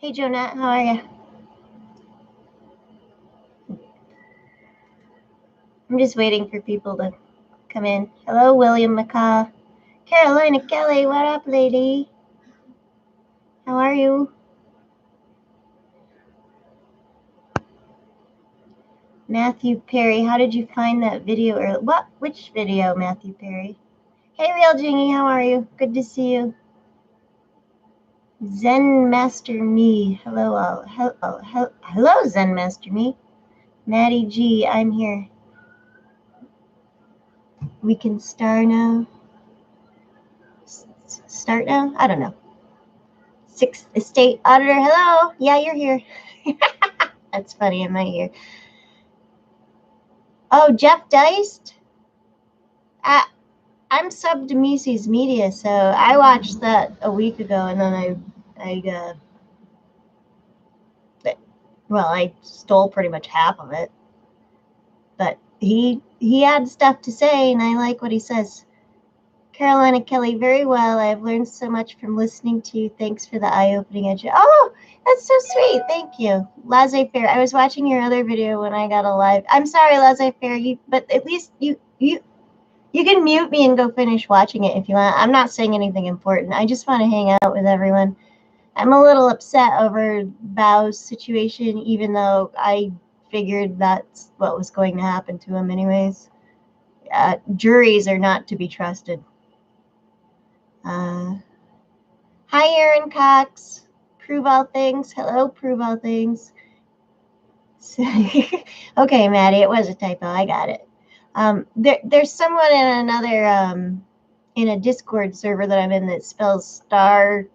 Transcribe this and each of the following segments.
Hey, Jonette, how are you? I'm just waiting for people to come in. Hello, William McCaw. Carolina Kelly, what up, lady? How are you? Matthew Perry, how did you find that video? Or what? Which video, Matthew Perry? Hey, Real Jingy, how are you? Good to see you. Zen Master Me. Hello, all. Hello, Zen Master Me. Maddie G, I'm here. We can start now. Start now? I don't know. Sixth Estate Auditor, hello. Yeah, you're here. That's funny, I'm not here. Oh, Jeff Deist? I'm subbed to Mises Media, so I watched that a week ago, and then I stole pretty much half of it. But he had stuff to say, and I like what he says. Carolina Kelly, very well. I've learned so much from listening to you. Thanks for the eye-opening education. Oh, that's so sweet. Thank you. Laissez-faire. I was watching your other video when I got a live. I'm sorry, Laissez-faire, but at least you can mute me and go finish watching it if you want. I'm not saying anything important. I just want to hang out with everyone. I'm a little upset over Bao's situation, even though I figured that's what was going to happen to him anyways. Juries are not to be trusted. Hi, Aaron Cox. Prove all things. Hello, prove all things. Okay, Maddie, it was a typo. I got it. There's someone in another in a Discord server that I'm in that spells star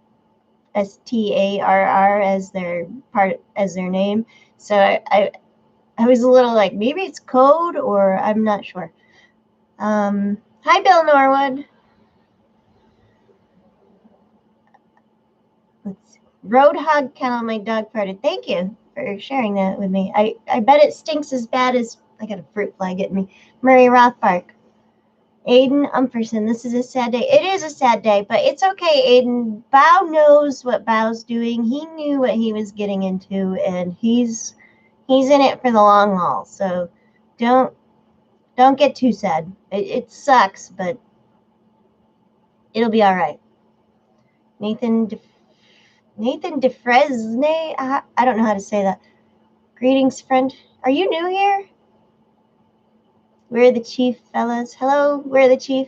STARR as their name. So I was a little like, maybe it's code, or I'm not sure. Hi, Bill Norwood. Let's see. Roadhog Kennel, my dog farted. Thank you for sharing that with me. I bet it stinks as bad as, I got a fruit fly getting me. Murray Rothbark. Aiden Umperson, this is a sad day. It is a sad day, but it's okay, Aiden. Bao knows what Bao's doing. He knew what he was getting into, and he's in it for the long haul. So don't get too sad. It sucks, but it'll be all right. Nathan DeFresne. I don't know how to say that. Greetings, friend. Are you new here? We're the chief, fellas. Hello, we're the chief.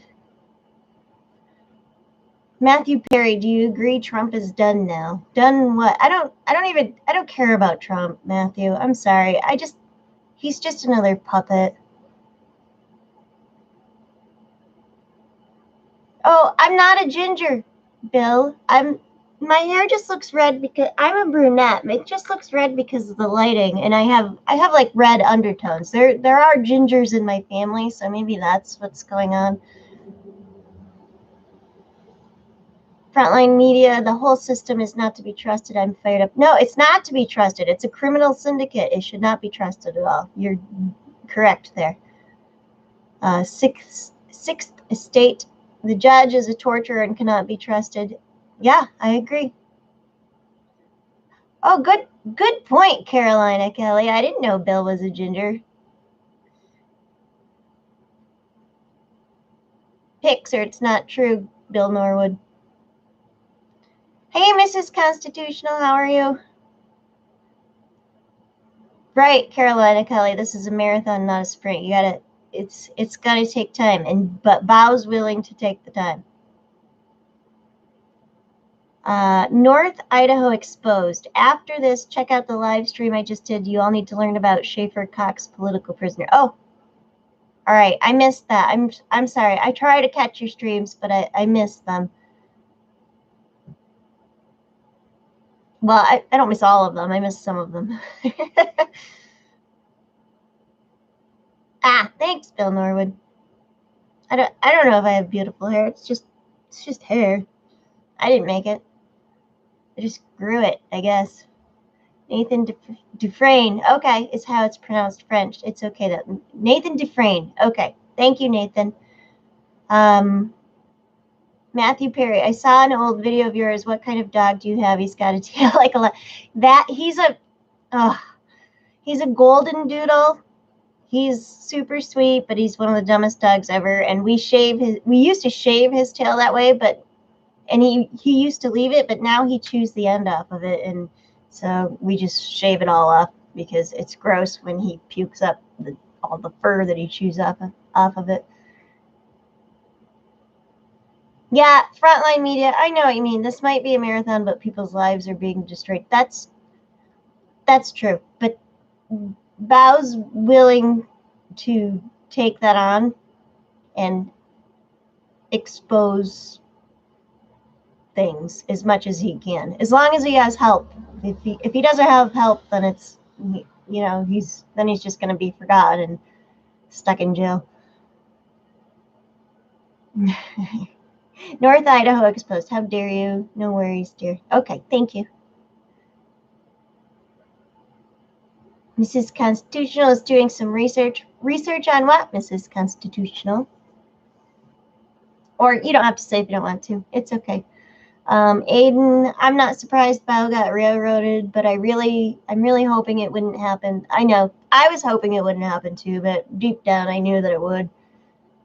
Matthew Perry, do you agree Trump is done now? Done what? I don't care about Trump, Matthew. I'm sorry. He's just another puppet. Oh, I'm not a ginger, Bill. My hair just looks red because I'm a brunette. It just looks red because of the lighting, and I have like red undertones. There are gingers in my family, so maybe that's what's going on. Frontline media, the whole system is not to be trusted. I'm fired up. No, it's not to be trusted. It's a criminal syndicate. It should not be trusted at all. You're correct there. Sixth Estate, the judge is a torturer and cannot be trusted. Yeah, I agree. Oh, good point, Carolina Kelly. I didn't know Bill was a ginger. Pics, or it's not true, Bill Norwood. Hey, Mrs. Constitutional, how are you? Right, Carolina Kelly. This is a marathon, not a sprint. You gotta. It's gotta take time, but Bao's willing to take the time. North Idaho Exposed. After this, check out the live stream I just did. You all need to learn about Schaefer Cox, political prisoner. Oh, all right. I missed that. I'm sorry. I try to catch your streams, but I missed them. Well, I don't miss all of them. I miss some of them. Thanks, Bill Norwood. I don't know if I have beautiful hair. It's just hair. I didn't make it. I just grew it, I guess. Nathan Dufresne. Okay, is how it's pronounced French. It's okay though. Nathan Dufresne. Okay, thank you, Nathan. Matt Matthew Perry, I saw an old video of yours. What kind of dog do you have? He's got a tail like a lot. He's a golden doodle. He's super sweet, but he's one of the dumbest dogs ever. And we used to shave his tail that way, and he used to leave it, but now he chews the end off of it, and so we just shave it all off because it's gross when he pukes up all the fur that he chews off of it. Yeah, Frontline Media, I know what you mean. This might be a marathon, but people's lives are being destroyed. That's true, but Bao's willing to take that on and expose things as much as he can, as long as he has help. If he doesn't have help, then it's, he's just going to be forgotten and stuck in jail. North Idaho Exposed. How dare you? No worries, dear. Okay, thank you. Mrs. Constitutional is doing some research. Research on what, Mrs. Constitutional? Or you don't have to say if you don't want to. It's okay. Aiden, I'm not surprised Bao got railroaded, but I'm really hoping it wouldn't happen. I know, I was hoping it wouldn't happen too, but deep down I knew that it would.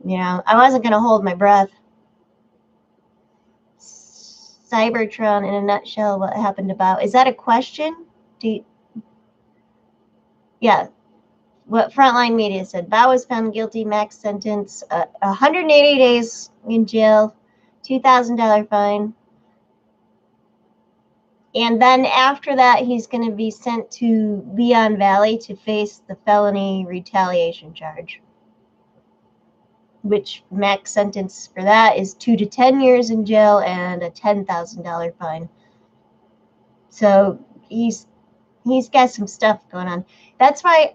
I wasn't going to hold my breath. Cybertron, in a nutshell, what happened to Bao? Is that a question? Yeah. What Frontline Media said. Bao was found guilty, max sentence, 180 days in jail, $2,000 fine. And then after that, he's going to be sent to Leon Valley to face the felony retaliation charge, which max sentence for that is 2 to 10 years in jail and a $10,000 fine. So he's got some stuff going on. That's why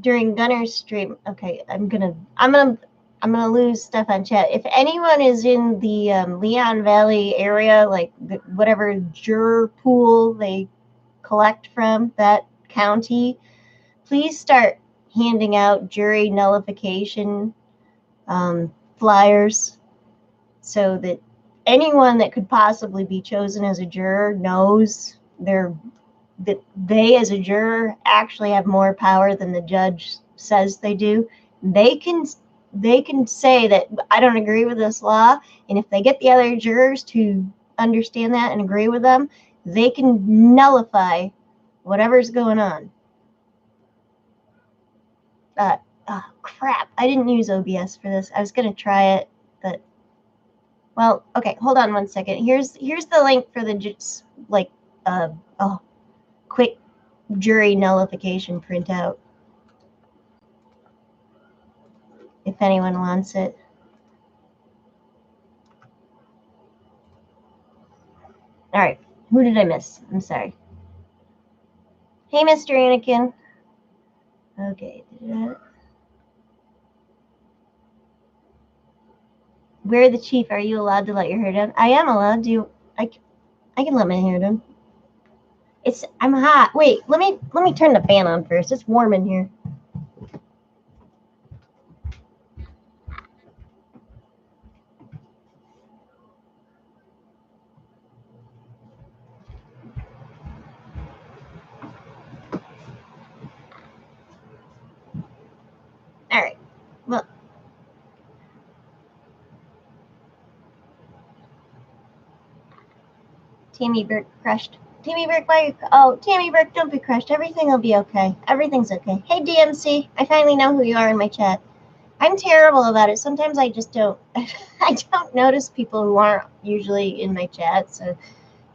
during Gunner's stream, okay, I'm gonna lose stuff on chat. If anyone is in the Leon Valley area, like whatever juror pool they collect from that county, please start handing out jury nullification flyers so that anyone that could possibly be chosen as a juror knows that they as a juror actually have more power than the judge says they do. They can say that I don't agree with this law, and if they get the other jurors to understand that and agree with them, they can nullify whatever's going on. Crap, I didn't use OBS for this. I was going to try it, but, well, okay, hold on one second. Here's the link for the, quick jury nullification printout, if anyone wants it. All right, who did I miss? I'm sorry. Hey, Mr. Anakin. Okay. We're the chief. Are you allowed to let your hair down? I am allowed to. I can let my hair down. I'm hot. Wait, let me turn the fan on first. It's warm in here. All right. Well, Tammy Burke crushed. Tammy Burke, why? Oh, Tammy Burke, don't be crushed. Everything will be okay. Everything's okay. Hey, DMC, I finally know who you are in my chat. I'm terrible about it. Sometimes I just don't. I don't notice people who aren't usually in my chat. So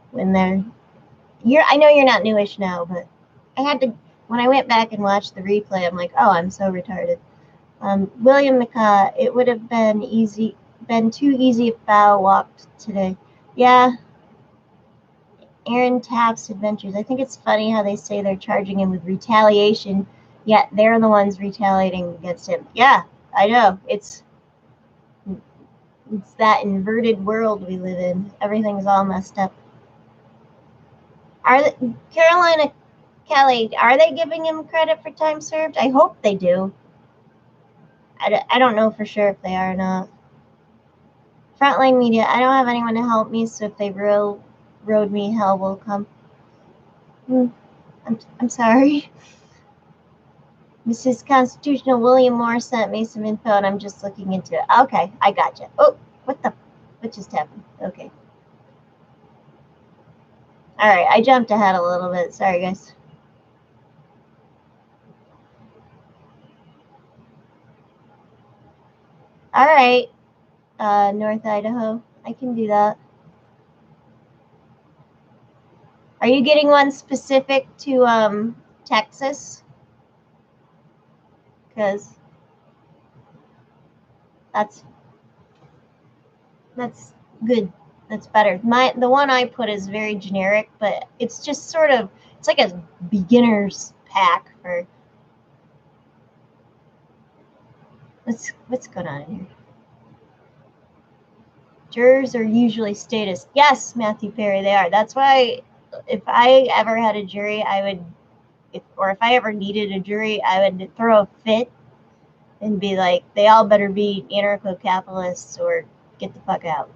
when I know you're not newish now, but I had to. When I went back and watched the replay, I'm like, oh, I'm so retarded. William McCaw, it would have been too easy if Bao walked today. Yeah. Aaron Taft's Adventures. I think it's funny how they say they're charging him with retaliation, yet they're the ones retaliating against him. Yeah, I know. It's that inverted world we live in. Everything's all messed up. Carolina Kelly, are they giving him credit for time served? I hope they do. I don't know for sure if they are or not. Frontline media. I don't have anyone to help me, so if they road me, hell will come. I'm sorry. Mrs. Constitutional William Moore sent me some info, and I'm just looking into it. Okay, I gotcha. Oh, what just happened? Okay. All right, I jumped ahead a little bit. Sorry, guys. All right, North Idaho. I can do that. Are you getting one specific to Texas? Because that's good. That's better. The one I put is very generic, but it's just sort of, it's like a beginner's pack for. What's going on here? Jurors are usually statists. Yes, Matthew Perry, they are. That's why if I ever had a jury, I would, if I ever needed a jury, I would throw a fit and be like, they all better be anarcho-capitalists or get the fuck out.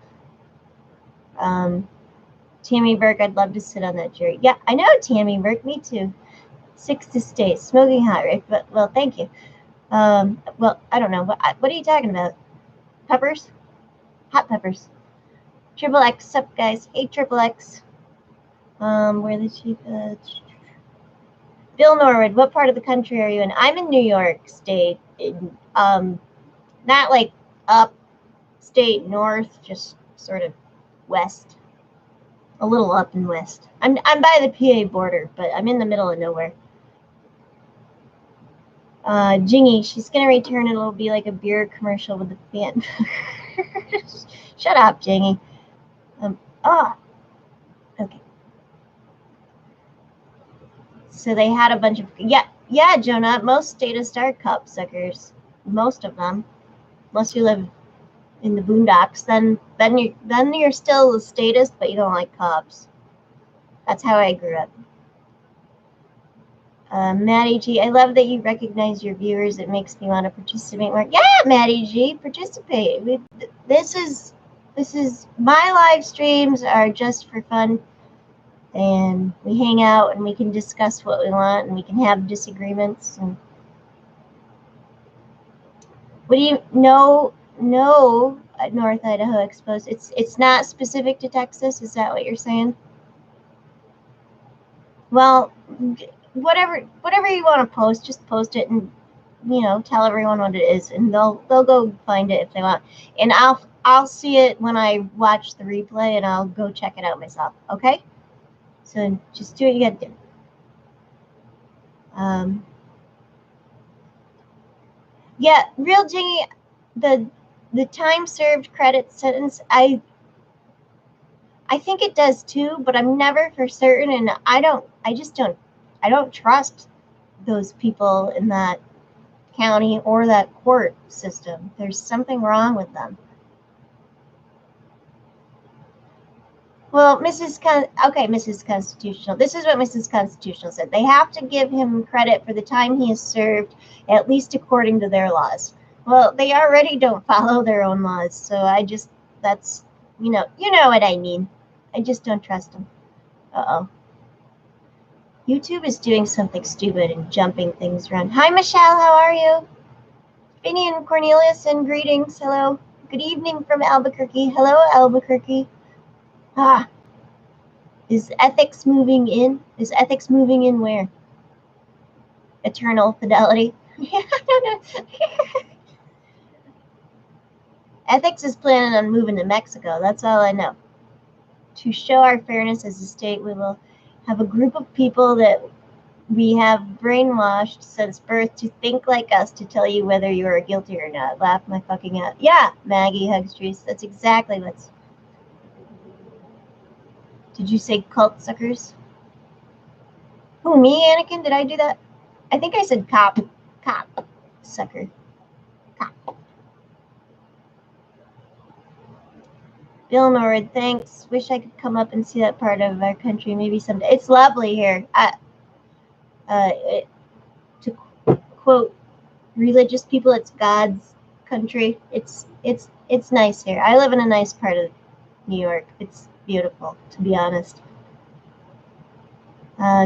Tammy Burke, I'd love to sit on that jury. Yeah, I know, Tammy Burke, me too. 6 to state, smoking hot, Rick, but, well, thank you. Well, I don't know. What are you talking about? Peppers? Hot peppers. Triple X, sup, guys? Hey, Triple X. Where the chief? Bill Norwood, what part of the country are you in? I'm in New York State. Not like upstate north, just sort of west. A little up and west. I'm by the PA border, but I'm in the middle of nowhere. Jingy, she's gonna return. It'll be like a beer commercial with the fan. Shut up, Jingy. Okay. So they had a bunch of yeah, Jonah. Most statists are cup suckers. Most of them, unless you live in the boondocks, then you're still a statist, but you don't like cops. That's how I grew up. Maddie G, I love that you recognize your viewers. It makes me want to participate more. Yeah, Maddie G, participate. This is my live streams are just for fun, and we hang out and we can discuss what we want and we can have disagreements. And what do you know? North Idaho exposed. It's not specific to Texas. Is that what you're saying? Well, whatever you want to post, just post it and tell everyone what it is, and they'll go find it if they want. And I'll see it when I watch the replay, and I'll go check it out myself. Okay? So just do what you got to do. Yeah, real Jingy, the time served credit sentence, I think it does too, but I'm never for certain, and I don't trust those people in that county or that court system. There's something wrong with them. Well, Mrs. Constitutional, this is what Mrs. Constitutional said. They have to give him credit for the time he has served, at least according to their laws. Well, they already don't follow their own laws, so that's, you know what I mean. I just don't trust them. Uh-oh. YouTube is doing something stupid and jumping things around. Hi, Michelle, how are you? Vinny and Cornelius, and greetings. Hello. Good evening from Albuquerque. Hello, Albuquerque. Is ethics moving in? Is ethics moving in where? Eternal fidelity? Ethics is planning on moving to Mexico. That's all I know. To show our fairness as a state, we will have a group of people that we have brainwashed since birth to think like us to tell you whether you are guilty or not. Laugh my fucking out. Yeah, Maggie Hugstreet. That's exactly what's... Did you say cult suckers? Who, me, Anakin? Did I do that? I think I said cop. Cop. Sucker. Cop. Bill Norwood, thanks. Wish I could come up and see that part of our country maybe someday. It's lovely here. To quote religious people, it's God's country. It's nice here. I live in a nice part of New York. It's beautiful, to be honest.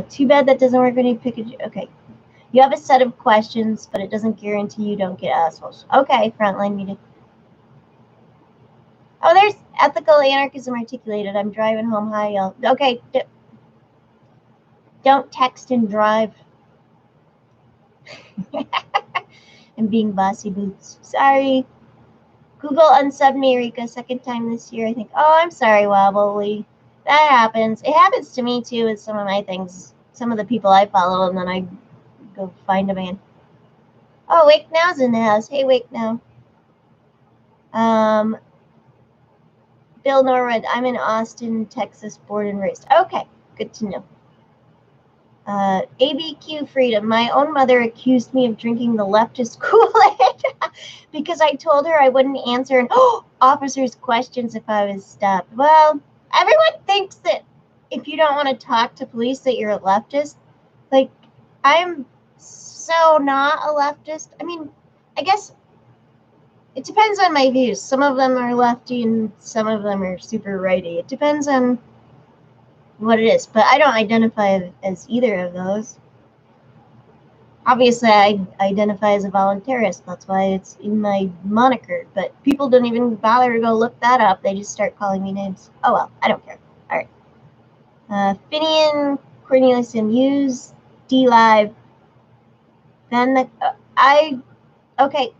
Too bad that doesn't work when you pick a... Okay. You have a set of questions, but it doesn't guarantee you don't get assholes. Okay, Frontline Media. Oh, there's ethical anarchism articulated. I'm driving home. Hi, y'all. Okay. Don't text and drive. And being bossy boots. Sorry. Google unsubbed me, Erika, second time this year, I think. Oh, I'm sorry, Wobbly. That happens. It happens to me, too, with some of my things. Some of the people I follow, and then I go find a man. Oh, Wake Now's in the house. Hey, Wake Now. Bill Norwood, I'm in Austin, Texas, born and raised. Okay, good to know. ABQ Freedom. My own mother accused me of drinking the leftist Kool-Aid because I told her I wouldn't answer an officer's questions if I was stopped. Well, everyone thinks that if you don't want to talk to police that you're a leftist. Like, I'm so not a leftist. I mean, I guess it depends on my views. Some of them are lefty and some of them are super righty. It depends on what it is, but I don't identify as either of those. Obviously, I identify as a voluntarist. That's why it's in my moniker, but people don't even bother to go look that up. They just start calling me names. Oh well, I don't care. All right. Finian Corneliuson, use DLive. Then okay.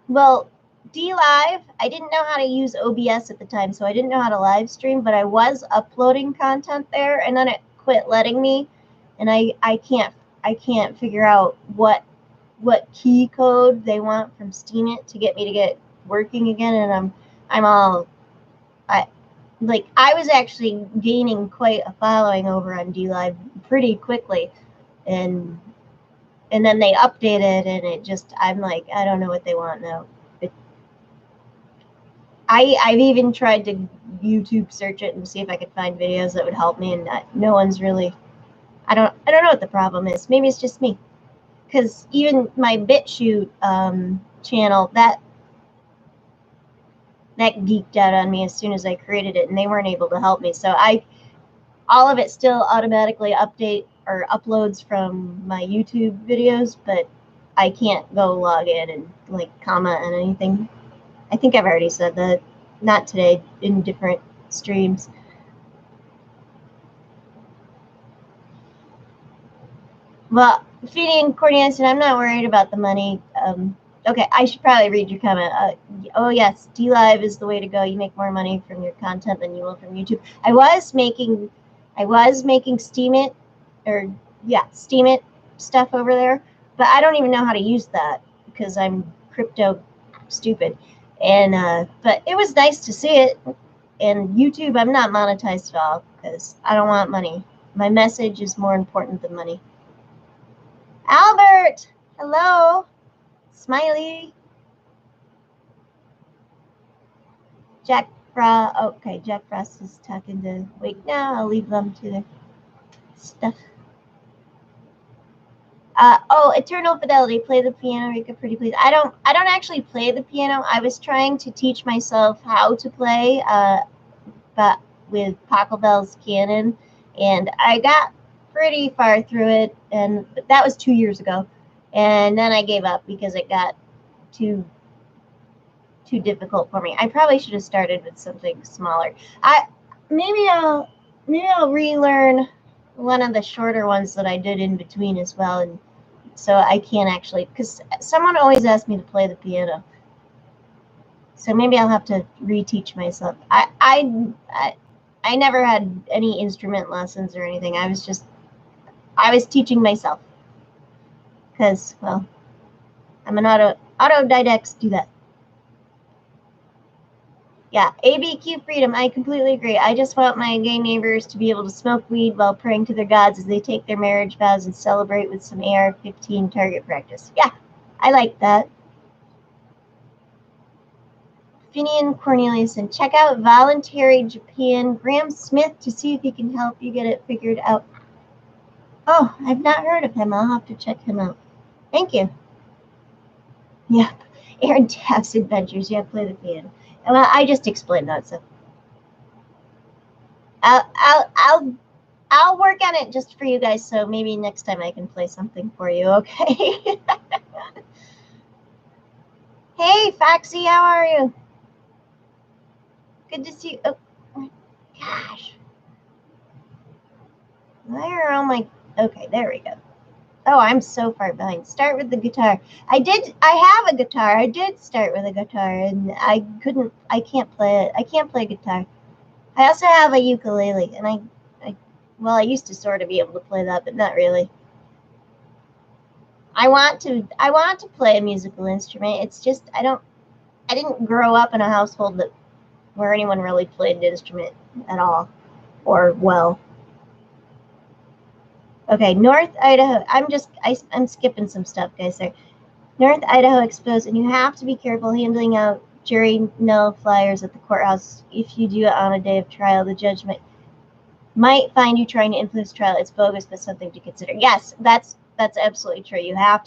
Well, DLive, I didn't know how to use OBS at the time, so I didn't know how to live stream, but I was uploading content there, and then it quit letting me, and I can't figure out what key code they want from Steemit to get me to get working again, and I was actually gaining quite a following over on DLive pretty quickly, and then they updated, and it just, I'm like, I don't know what they want now. I've even tried to YouTube search it and see if I could find videos that would help me, and no one's really. I don't know what the problem is. Maybe it's just me, because even my BitChute channel that geeked out on me as soon as I created it, and they weren't able to help me. So all of it still automatically uploads from my YouTube videos, but I can't go log in and like comment on anything. I think I've already said that. Not today, in different streams. Well, feeding Cornelius, I'm not worried about the money. Okay, I should probably read your comment. Oh yes, DLive is the way to go. You make more money from your content than you will from YouTube. I was making Steemit, Steemit stuff over there, but I don't even know how to use that because I'm crypto stupid. And but it was nice to see it. And YouTube, I'm not monetized at all because I don't want money. My message is more important than money. Albert, hello. Smiley. Jack Frost. Okay, Jack Frost is talking to Wake Now. I'll leave them to their stuff. Eternal Fidelity. Play the piano, Rika, pretty please. I don't actually play the piano. I was trying to teach myself how to play, but with Pachelbel's Canon, and I got pretty far through it, and that was 2 years ago, and then I gave up because it got too difficult for me. I probably should have started with something smaller. Maybe I'll relearn one of the shorter ones that I did in between as well, and so I can't actually, because someone always asked me to play the piano, so maybe I'll have to reteach myself. I never had any instrument lessons or anything. I was teaching myself because, well, I'm an autodidact. Do that. Yeah, ABQ Freedom, I completely agree. I just want my gay neighbors to be able to smoke weed while praying to their gods as they take their marriage vows and celebrate with some AR-15 target practice. Yeah, I like that. Finian Corneliuson, check out Voluntary Japan, Graham Smith, to see if he can help you get it figured out. Oh, I've not heard of him. I'll have to check him out. Thank you. Yeah. Aaron Taft's Adventures. Yeah, play the piano. Well, I just explained that, so I'll work on it just for you guys. So maybe next time I can play something for you. Okay. Hey, Foxy, how are you? Good to see you. Oh my gosh. Where are all my... Okay, there we go. Oh, I'm so far behind. Start with the guitar. I have a guitar. I did start with a guitar, and I can't play it. I can't play guitar. I also have a ukulele, and I used to sort of be able to play that, but not really. I want to play a musical instrument. It's just, I didn't grow up in a household where anyone really played an instrument at all, or well. Okay, North Idaho. I'm skipping some stuff, guys. There, North Idaho exposed, and you have to be careful handing out jury no flyers at the courthouse. If you do it on a day of trial, the judge might find you trying to influence trial. It's bogus, but something to consider. Yes, that's absolutely true. You've got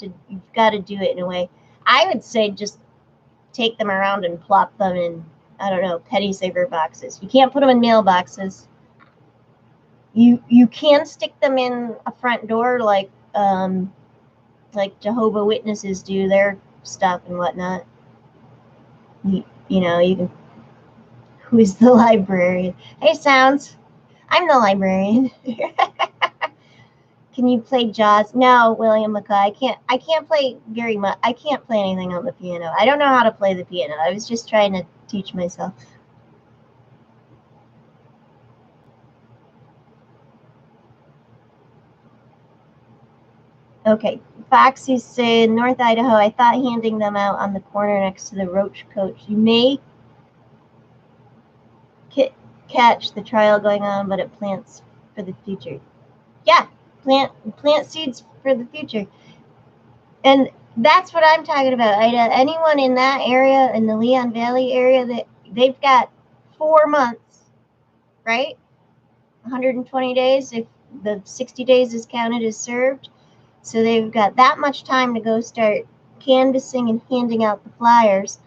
to do it in a way. I would say just take them around and plop them in, I don't know, penny saver boxes. You can't put them in mailboxes. You can stick them in a front door like Jehovah's Witnesses do their stuff and whatnot. You can. Who's the librarian? Hey, Sounds. I'm the librarian. Can you play Jaws? No, William McCaw. I can't play very much. I can't play anything on the piano. I don't know how to play the piano. I was just trying to teach myself. Okay, Foxy's saying North Idaho. I thought handing them out on the corner next to the Roach Coach. You may catch the trial going on, but it plants for the future. Yeah, plant seeds for the future. And that's what I'm talking about, Ida. Anyone in that area, in the Leon Valley area, they've got 4 months, right? 120 days if the 60 days is counted as served. So they've got that much time to go start canvassing and handing out the flyers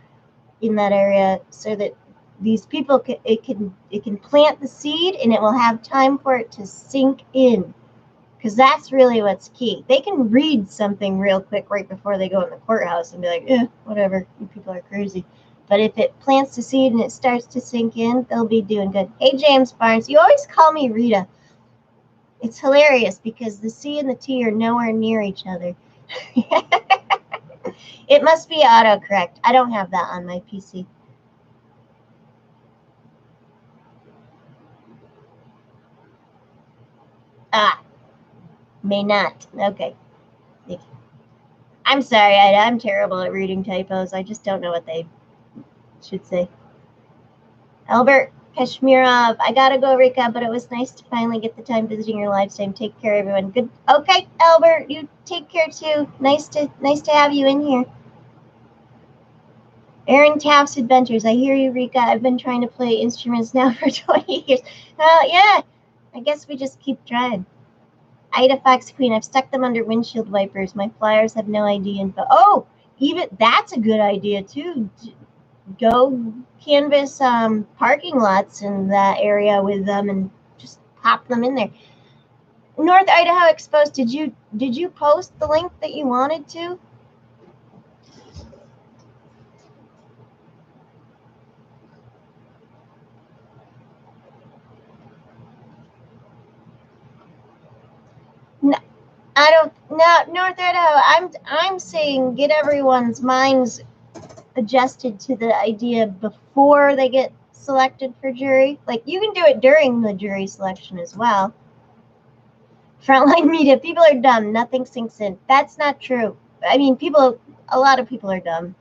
in that area so that these people it can plant the seed and it will have time for it to sink in. Because that's really what's key. They can read something real quick right before they go in the courthouse and be like, whatever, you people are crazy. But if it plants the seed and it starts to sink in, they'll be doing good. Hey, James Barnes, you always call me Rita. It's hilarious because the C and the T are nowhere near each other. It must be autocorrect. I don't have that on my PC. May not. Okay. I'm sorry, I'm terrible at reading typos. I just don't know what they should say. Albert Kashmirov, I gotta go, Rika, but it was nice to finally get the time visiting your live stream. Take care, everyone. Good. Okay, Albert, you take care too. Nice to have you in here. Aaron Taft's Adventures. I hear you, Rika. I've been trying to play instruments now for 20 years. Yeah. I guess we just keep trying. Ida Fox Queen. I've stuck them under windshield wipers. My flyers have no ID info. Oh, even that's a good idea too. Go canvas parking lots in that area with them and just pop them in there. North Idaho Exposed. Did you post the link that you wanted to? No, I don't. No, North Idaho. I'm saying get everyone's minds adjusted to the idea before they get selected for jury. Like, you can do it during the jury selection as well. Frontline media, people are dumb. Nothing sinks in. That's not true. I mean, a lot of people are dumb.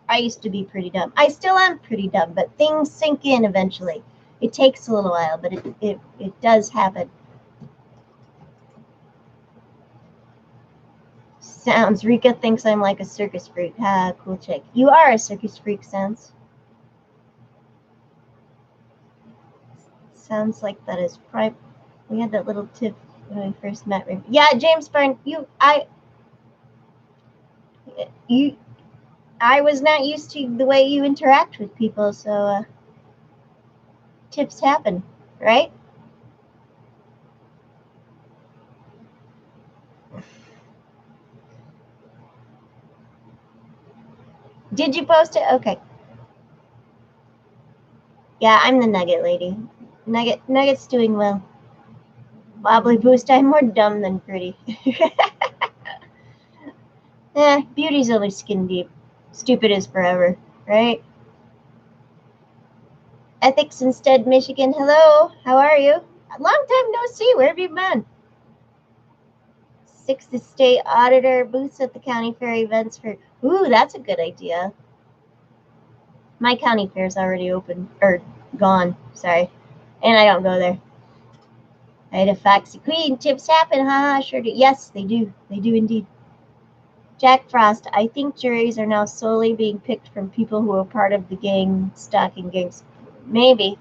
I used to be pretty dumb. I still am pretty dumb, but things sink in eventually. It takes a little while, but it does happen. Sounds. Rika thinks I'm like a circus freak. Ha, cool chick. You are a circus freak, Sounds. Sounds like that is prime. We had that little tip when we first met. Yeah, James Byrne, you I was not used to the way you interact with people, so tips happen, right? Did you post it? Okay. Yeah, I'm the Nugget lady. Nugget's doing well. Wobbly Boost, I'm more dumb than pretty. Beauty's only skin deep. Stupid is forever, right? Ethics Instead, Michigan. Hello, how are you? A long time no see. Where have you been? Sixth State Auditor booths at the county fair events for. Ooh, that's a good idea. My county fair's already open or gone. Sorry, and I don't go there. I had a Foxy Queen. Tips happen, haha. Sure do. Yes, they do. They do indeed. Jack Frost. I think juries are now solely being picked from people who are part of the gang stalking gangs. Maybe.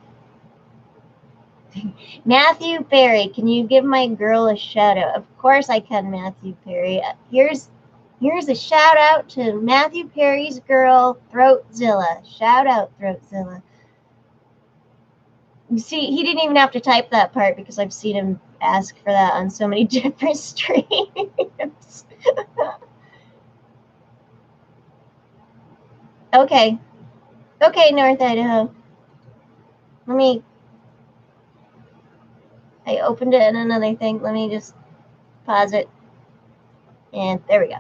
Matthew Perry, can you give my girl a shout out? Of course I can, Matthew Perry. Here's a shout out to Matthew Perry's girl, Throatzilla. Shout out, Throatzilla. You see, he didn't even have to type that part because I've seen him ask for that on so many different streams. Okay. Okay, North Idaho. I opened it in another thing. Let me just pause it. And there we go.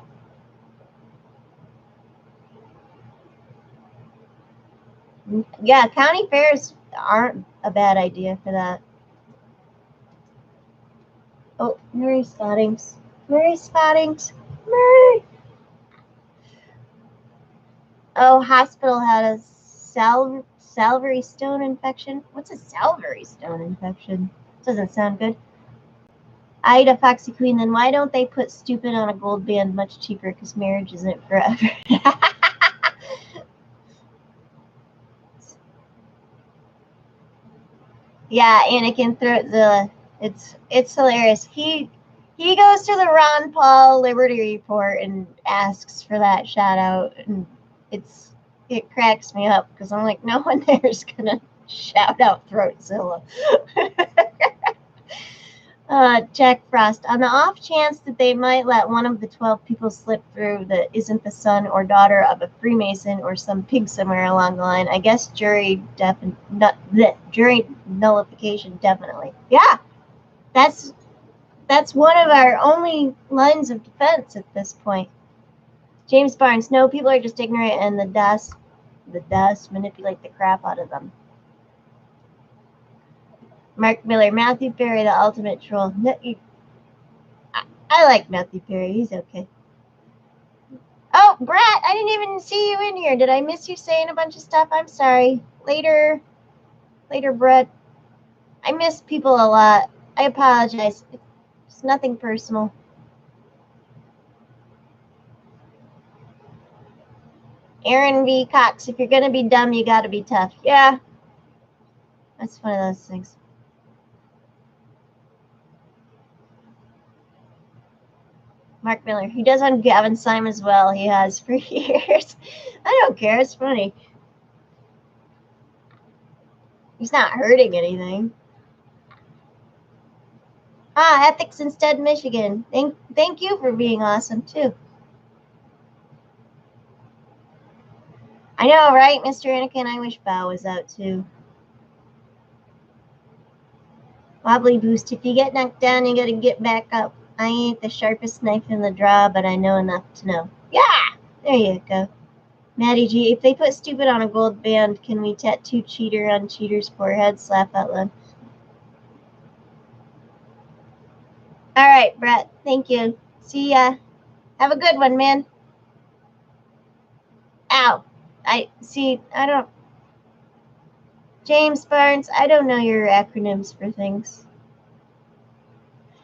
Yeah, county fairs aren't a bad idea for that. Oh, Murray spottings. Murray spottings. Murray. Oh, hospital had a salivary stone infection. What's a salivary stone infection? Doesn't sound good. Ida Foxy Queen, then why don't they put stupid on a gold band much cheaper? Because marriage isn't forever. Yeah, Anakin Throatzilla. It's hilarious. He goes to the Ron Paul Liberty Report and asks for that shout out, and it cracks me up because I'm like, no one there's gonna shout out Throatzilla. Jack Frost. On the off chance that they might let one of the 12 people slip through that isn't the son or daughter of a Freemason or some pig somewhere along the line, I guess jury nullification definitely. Yeah, that's one of our only lines of defense at this point. James Barnes. No, people are just ignorant, and the dust manipulate the crap out of them. Mark Miller. Matthew Perry, the ultimate troll. I like Matthew Perry. He's okay. Oh, Brett, I didn't even see you in here. Did I miss you saying a bunch of stuff? I'm sorry. Later, Brett. I miss people a lot. I apologize. It's nothing personal. Aaron V. Cox. If you're going to be dumb, you got to be tough. Yeah. That's one of those things. Mark Miller. He does on Gavin Simon as well. He has for years. I don't care. It's funny. He's not hurting anything. Ethics Instead, Michigan. Thank you for being awesome, too. I know, right, Mr. Anakin? I wish Bao was out, too. Wobbly Boost. If you get knocked down, you gotta get back up. I ain't the sharpest knife in the drawer, but I know enough to know. Yeah! There you go. Maddie G. If they put stupid on a gold band, can we tattoo cheater on cheater's forehead? Laugh out loud. All right, Brett. Thank you. See ya. Have a good one, man. Ow. I don't. James Barnes, I don't know your acronyms for things.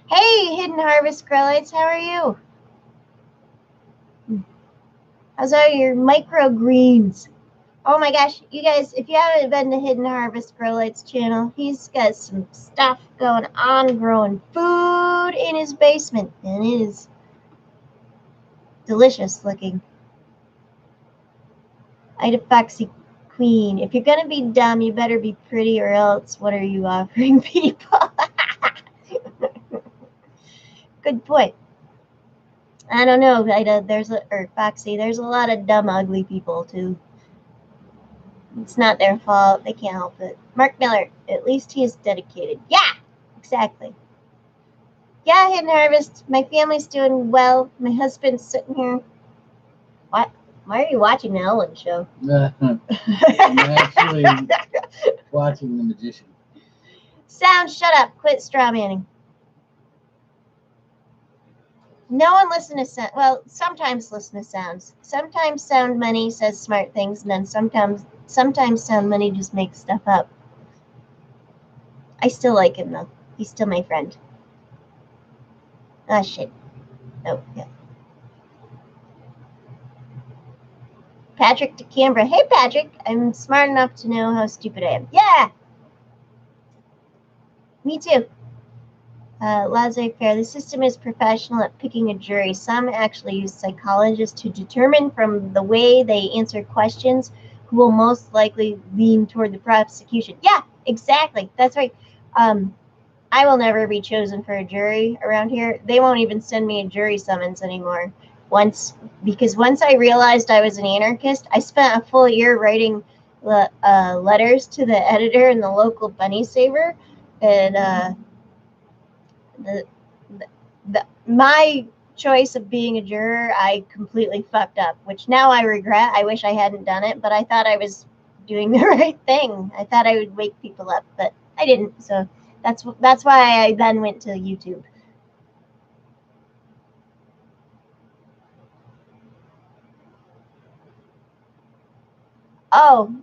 Hey, Hidden Harvest Grellites, how are you? How's all your microgreens? Oh my gosh, you guys, if you haven't been to Hidden Harvest Grellites channel, he's got some stuff going on growing food in his basement, and it is delicious looking. Ida Foxy Queen. If you're gonna be dumb, you better be pretty, or else what are you offering people? Good point. I don't know, Ida. Or Foxy. There's a lot of dumb, ugly people too. It's not their fault. They can't help it. Mark Miller. At least he is dedicated. Yeah, exactly. Yeah, Hidden Harvest. My family's doing well. My husband's sitting here. What? Why are you watching the Ellen show? I'm actually watching The Magician. Sound, shut up. Quit straw manning. No one listen to sound. Well, sometimes listen to sounds. Sometimes Sound Money says smart things, and then sometimes Sound Money just makes stuff up. I still like him though. He's still my friend. Ah, shit. Oh, yeah. Patrick to Canberra. Hey, Patrick. I'm smart enough to know how stupid I am. Yeah. Me too. Laissez-faire. The system is professional at picking a jury. Some actually use psychologists to determine from the way they answer questions who will most likely lean toward the prosecution. Yeah, exactly. That's right. I will never be chosen for a jury around here. They won't even send me a jury summons anymore. Because once I realized I was an anarchist, I spent a full year writing letters to the editor in the local Bunny Saver, and my choice of being a juror, I completely fucked up, which now I regret. I wish I hadn't done it, but I thought I was doing the right thing. I thought I would wake people up, but I didn't. So that's why I then went to YouTube. Oh,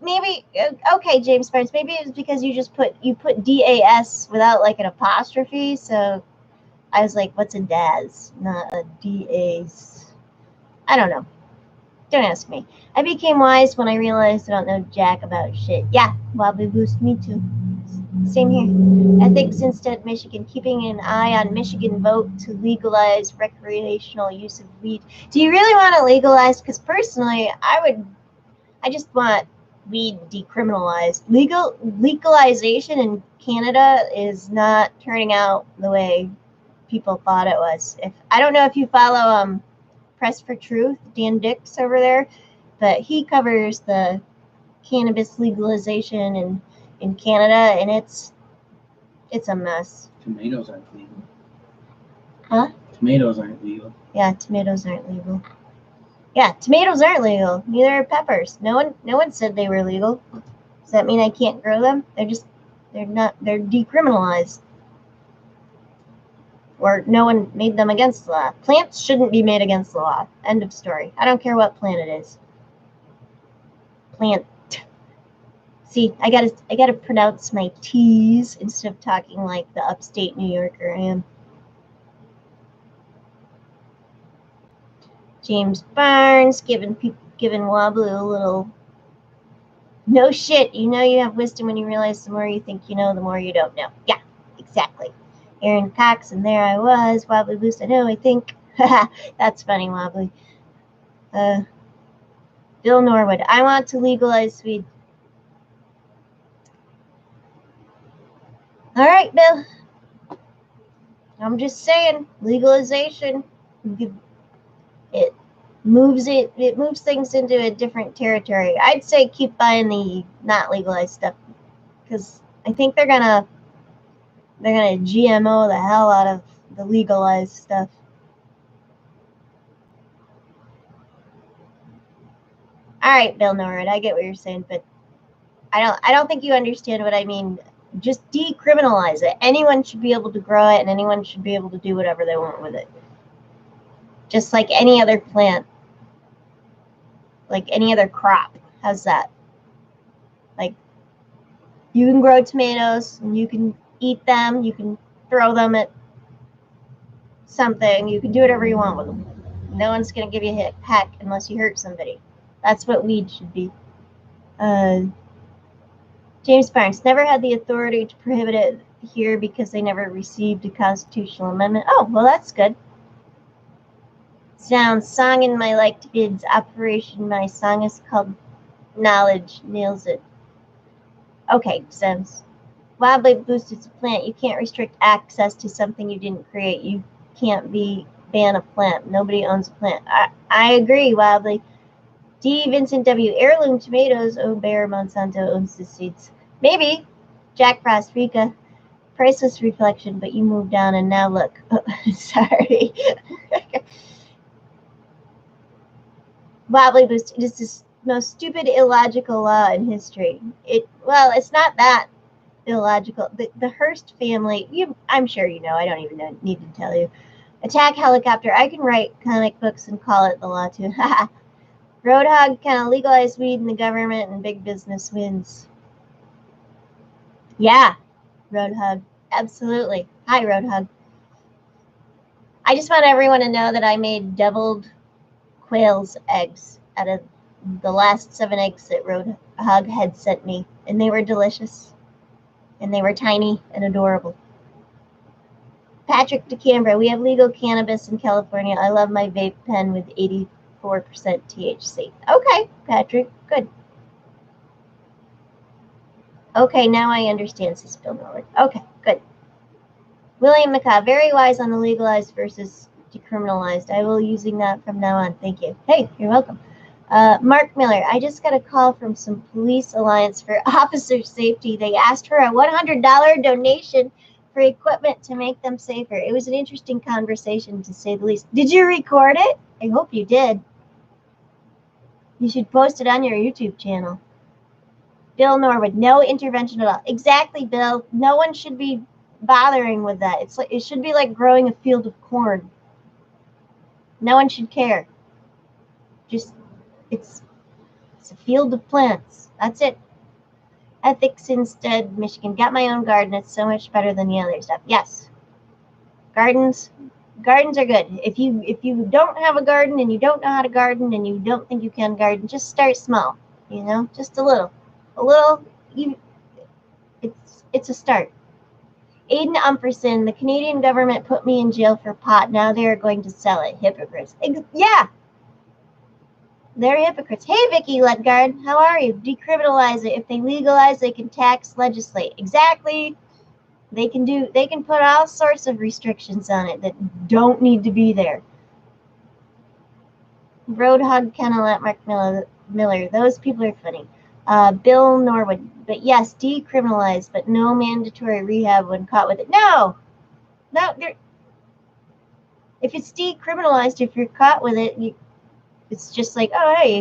maybe okay, James Barnes. Maybe it was because you put DAS without like an apostrophe, so I was like, what's a DAS, not a DAS? I don't know. Don't ask me. I became wise when I realized I don't know jack about shit. Yeah, Wobbly Boost, me too. Same here. Ethics Instead Michigan, keeping an eye on Michigan vote to legalize recreational use of weed. Do you really want to legalize? Because personally, I just want weed decriminalized. Legalization in Canada is not turning out the way people thought it was. I don't know if you follow Press for Truth, Dan Dix over there, but he covers the cannabis legalization in Canada, and it's a mess. Tomatoes aren't legal. Huh? Tomatoes aren't legal. Yeah, tomatoes aren't legal. Yeah, tomatoes aren't legal. Neither are peppers. No one said they were legal. Does that mean I can't grow them? They're decriminalized. Or no one made them against the law. Plants shouldn't be made against the law. End of story. I don't care what plant it is. Plant. See, I gotta pronounce my T's instead of talking like the upstate New Yorker I am. James Barnes giving Wobbly a little. No shit. You know you have wisdom when you realize the more you think you know, the more you don't know. Yeah, exactly. Aaron Cox, and there I was. Wobbly Boost. I know. I think. That's funny, Wobbly. Bill Norwood. I want to legalize weed. All right, Bill. I'm just saying, legalization, it moves things into a different territory. I'd say keep buying the not legalized stuff, because I think they're gonna GMO the hell out of the legalized stuff. All right, Bill Norwood, I get what you're saying, but I don't think you understand what I mean. Just decriminalize it. Anyone should be able to grow it, and anyone should be able to do whatever they want with it. Just like any other plant. Like any other crop. How's that? Like, you can grow tomatoes, and you can eat them, you can throw them at something, you can do whatever you want with them. No one's going to give you a heck unless you hurt somebody. That's what weed should be. James Barnes, never had the authority to prohibit it here because they never received a constitutional amendment. Oh, well, that's good. Sounds. Song in my liked vids. Operation My Song is called Knowledge. Nails it. Okay, sounds. Wildlife Boost is a plant. You can't restrict access to something you didn't create. You can't ban a plant. Nobody owns a plant. I agree, Wildlife. D. Vincent W. Heirloom tomatoes. Oh, Bayer Monsanto owns the seeds. Maybe. Jack Frost Rika. Priceless reflection, but you moved on and now look. Oh, sorry. Wobbly Boost. It is the most stupid, illogical law in history. It's not that illogical. The Hearst family, I'm sure you know, I don't even need to tell you. Attack helicopter. I can write comic books and call it the law too. Roadhog kind of legalized weed in the government and big business wins. Yeah, Roadhog. Absolutely. Hi, Roadhog. I just want everyone to know that I made deviled quail's eggs out of the last 7 eggs that Roadhog had sent me, and they were delicious, and they were tiny and adorable. Patrick DeCambra, we have legal cannabis in California. I love my vape pen with 84% THC. Okay, Patrick, good. Okay, now I understand, says Bill Norwood. Okay, good. William McCaw, very wise on the legalized versus decriminalized. I will using that from now on. Thank you. Hey, you're welcome. Mark Miller, I just got a call from some Police Alliance for officer safety. They asked for a $100 donation for equipment to make them safer. It was an interesting conversation, to say the least. Did you record it? I hope you did. You should post it on your YouTube channel. Bill Norwood, no intervention at all. Exactly, Bill. No one should be bothering with that. It should be like growing a field of corn. No one should care. Just it's a field of plants. That's it. Ethics instead, Michigan. Got my own garden. It's so much better than the other stuff. Yes. Gardens are good. If you don't have a garden and you don't know how to garden and you don't think you can garden, just start small. Just a little. It's a start. Aiden Umperson, the Canadian government put me in jail for pot. Now they are going to sell it. Hypocrites. Yeah. They're hypocrites. Hey, Vicky Ledgard, how are you? Decriminalize it. If they legalize, they can tax, legislate. Exactly. They can put all sorts of restrictions on it that don't need to be there. Roadhog Kennel at Mark Miller. Those people are funny. Bill Norwood. But yes, decriminalize, but no mandatory rehab when caught with it. No. If it's decriminalized, if you're caught with it, it's just like, oh, hey,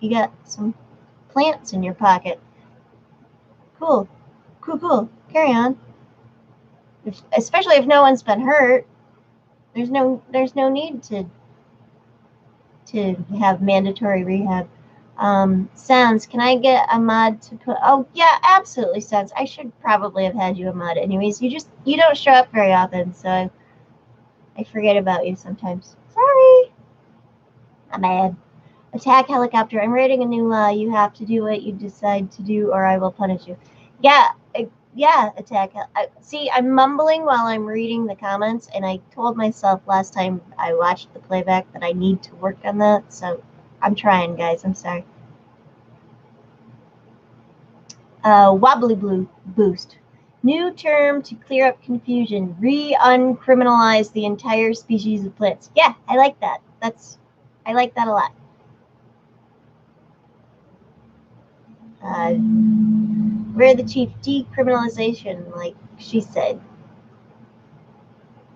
you got some plants in your pocket. Cool. Carry on. Especially if no one's been hurt, there's no need to have mandatory rehab. Sounds, can I get a mod to put? Oh yeah, absolutely, Sounds. I should probably have had you a mod anyways. You don't show up very often, so I forget about you sometimes. Sorry. I'm mad. Attack helicopter. I'm writing a new law. You have to do what you decide to do, or I will punish you. Yeah, attack. See, I'm mumbling while I'm reading the comments, and I told myself last time I watched the playback that I need to work on that, so I'm trying, guys. I'm sorry. Wobbly Blue Boost. New term to clear up confusion. Uncriminalize the entire species of plants. Yeah, I like that. I like that a lot. We're the chief. Decriminalization, like she said.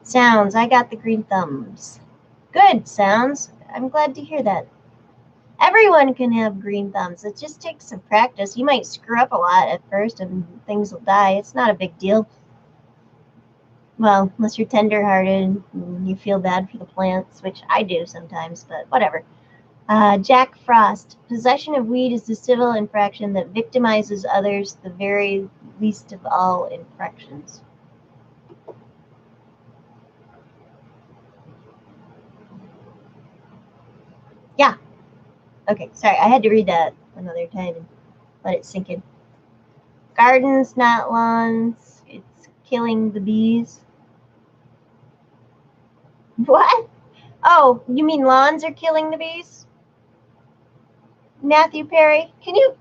Sounds, I got the green thumbs. Good, Sounds. I'm glad to hear that. Everyone can have green thumbs. It just takes some practice. You might screw up a lot at first and things will die. It's not a big deal. Well, unless you're tender-hearted and you feel bad for the plants, which I do sometimes, but whatever. Jack Frost. Possession of weed is the civil infraction that victimizes others, the very least of all infractions. Yeah. Okay, sorry. I had to read that another time and let it sink in. Gardens, not lawns. It's killing the bees. What? Oh, you mean lawns are killing the bees? Matthew Perry, can you?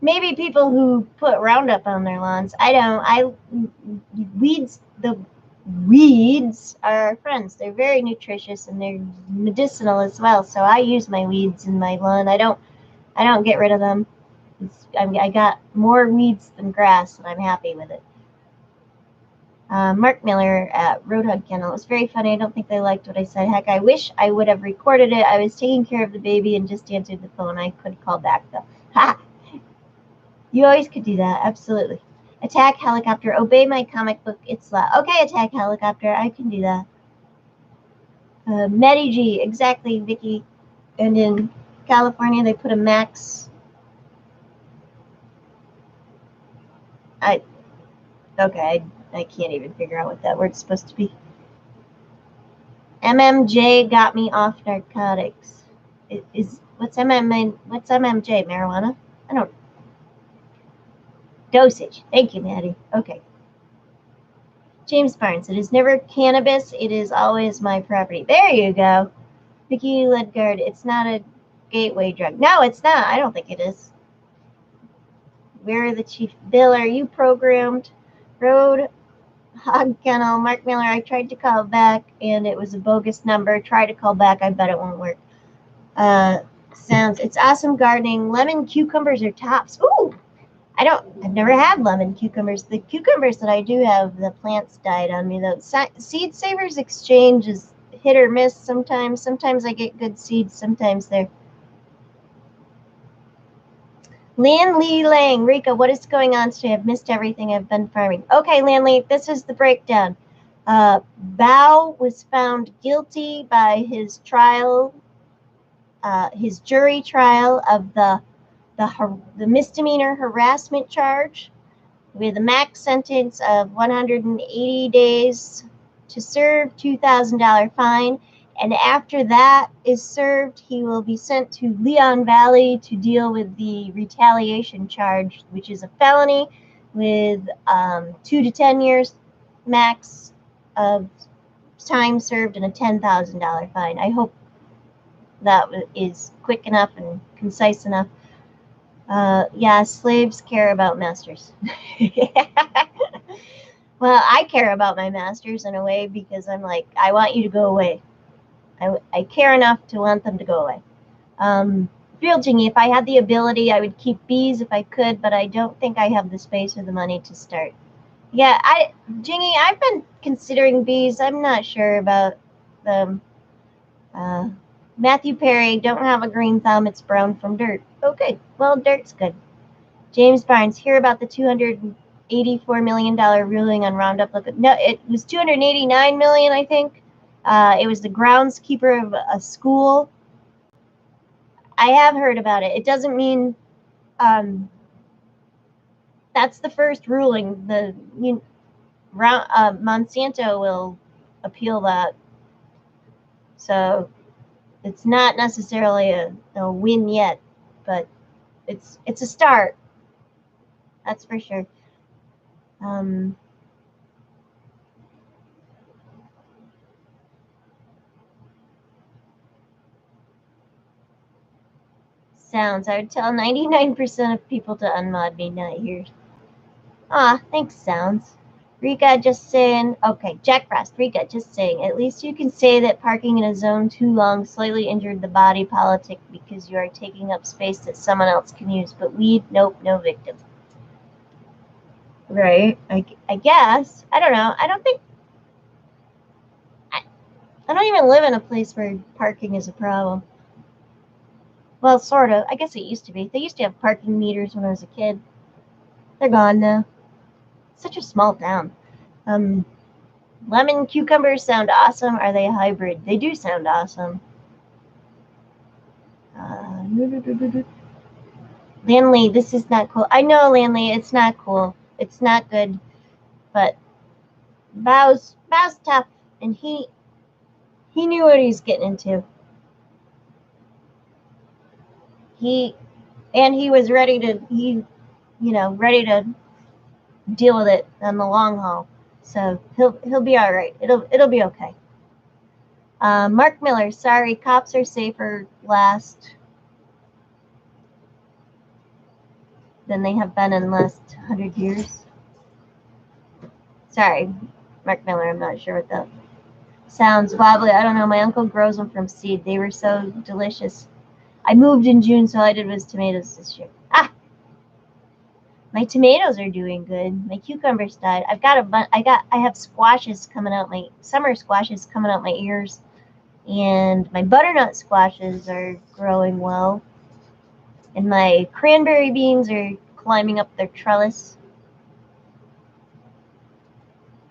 Maybe people who put Roundup on their lawns. I don't. The weeds are our friends. They're very nutritious and they're medicinal as well. So I use my weeds in my lawn. I don't get rid of them. I got more weeds than grass, and I'm happy with it. Mark Miller at Roadhog Kennel. It was very funny. I don't think they liked what I said. Heck, I wish I would have recorded it. I was taking care of the baby and just answered the phone. I could call back though. Ha! You always could do that. Absolutely. Attack helicopter. Obey my comic book. It's loud. Okay, attack helicopter. I can do that. Medi G. Exactly, Vicky. And in California, they put a max. I can't even figure out what that word's supposed to be. MMJ got me off narcotics. What's MMJ? Marijuana? I don't. Dosage. Thank you, Maddie. Okay. James Barnes. It is never cannabis. It is always my property. There you go. Vicky Ledgard. It's not a gateway drug. No, it's not. I don't think it is. Where are the chief? Bill, are you programmed? Road Hog Kennel. Mark Miller. I tried to call back and it was a bogus number. Try to call back. I bet it won't work. Sounds. It's awesome gardening. Lemon cucumbers are tops. Ooh. I've never had lemon cucumbers. The cucumbers that I do have, the plants died on me though. Seed Savers Exchange is hit or miss sometimes. Sometimes I get good seeds, sometimes they're. Lan Lee Lang, Rika, what is going on today? I've missed everything. I've been farming. Okay, Lan Lee, this is the breakdown. Bao was found guilty by his trial, his jury trial of the misdemeanor harassment charge with a max sentence of 180 days to serve, $2,000 fine. And after that is served, he will be sent to Leon Valley to deal with the retaliation charge, which is a felony with 2 to 10 years max of time served and a $10,000 fine. I hope that is quick enough and concise enough. Yeah, slaves care about masters. Well, I care about my masters in a way because I'm like, I want you to go away. I care enough to want them to go away. Real Jingy, if I had the ability, I would keep bees if I could, but I don't think I have the space or the money to start. Yeah, Jingy, I've been considering bees. I'm not sure about them. Matthew Perry, don't have a green thumb. It's brown from dirt. Okay, well, dirt's good. James Barnes, hear about the $284 million ruling on Roundup. No, it was $289 million, I think. It was the groundskeeper of a school. I have heard about it. It doesn't mean that's the first ruling. Monsanto will appeal that. So it's not necessarily a win yet, but it's a start. That's for sure. Sounds. I would tell 99% of people to unmod me, not here. Thanks, Sounds. Rika just saying, okay, Jack Frost, Rika just saying, at least you can say that parking in a zone too long slightly injured the body politic because you are taking up space that someone else can use, but weed, nope, no victim. Right, I guess. I don't know. I don't think, I don't even live in a place where parking is a problem. Well, sort of. I guess it used to be. They used to have parking meters when I was a kid. They're gone now. Such a small town. Lemon cucumbers sound awesome. Are they a hybrid? They do sound awesome. Lanley, this is not cool. I know, Lanley, it's not cool. It's not good. But Bao's tough, and he knew what he's getting into. He was ready to deal with it on the long haul. So he'll be all right. It'll be okay. Mark Miller, sorry, cops are safer last than they have been in the last 100 years. Sorry, Mark Miller, I'm not sure what that sounds wobbly. I don't know. My uncle grows them from seed. They were so delicious. I moved in June, so all I did was tomatoes this year. My tomatoes are doing good. My cucumbers died. I have squashes coming out my summer squashes coming out my ears, and my butternut squashes are growing well, and my cranberry beans are climbing up their trellis.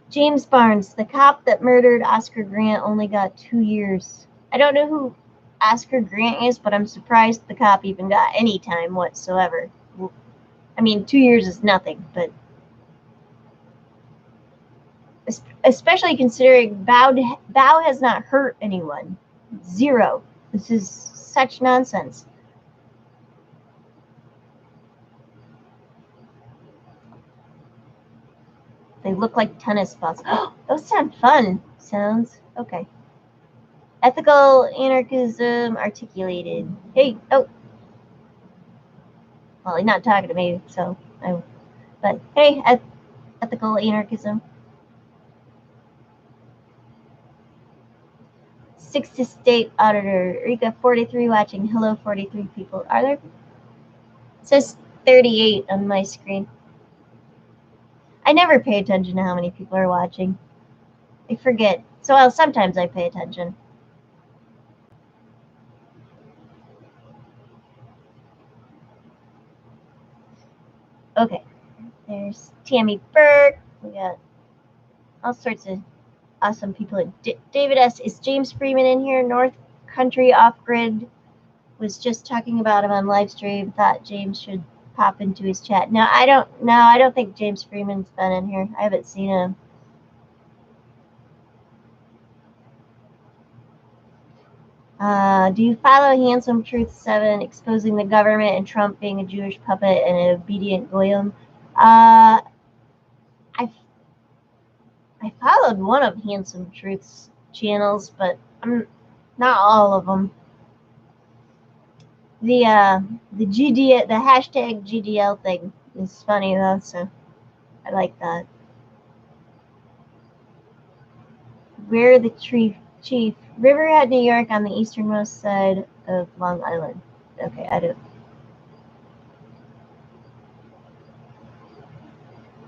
James Barnes, the cop that murdered Oscar Grant, only got 2 years. I don't know who Oscar Grant is, but I'm surprised the cop even got any time whatsoever. I mean, 2 years is nothing, but especially considering Bao has not hurt anyone. 0. This is such nonsense. They look like tennis balls. Those sound fun. Sounds okay. Ethical anarchism articulated. Hey, oh. Well, he's not talking to me, so but hey, ethical anarchism. 6th State Auditor, Rika 43 watching. Hello, 43 people. Are there? It says 38 on my screen. I never pay attention to how many people are watching. I forget. So sometimes I pay attention. Okay. There's Tammy Burke. We got all sorts of awesome people. David S. Is James Freeman in here? North Country Off Grid was just talking about him on live stream. Thought James should pop into his chat. No, I don't think James Freeman's been in here. I haven't seen him. Do you follow Handsome Truth 7 exposing the government and Trump being a Jewish puppet and an obedient goyim? I followed one of Handsome Truth's channels, but not all of them. The hashtag GDL thing is funny though, so I like that. Where the chief Riverhead, New York, on the easternmost side of Long Island. Okay, I do.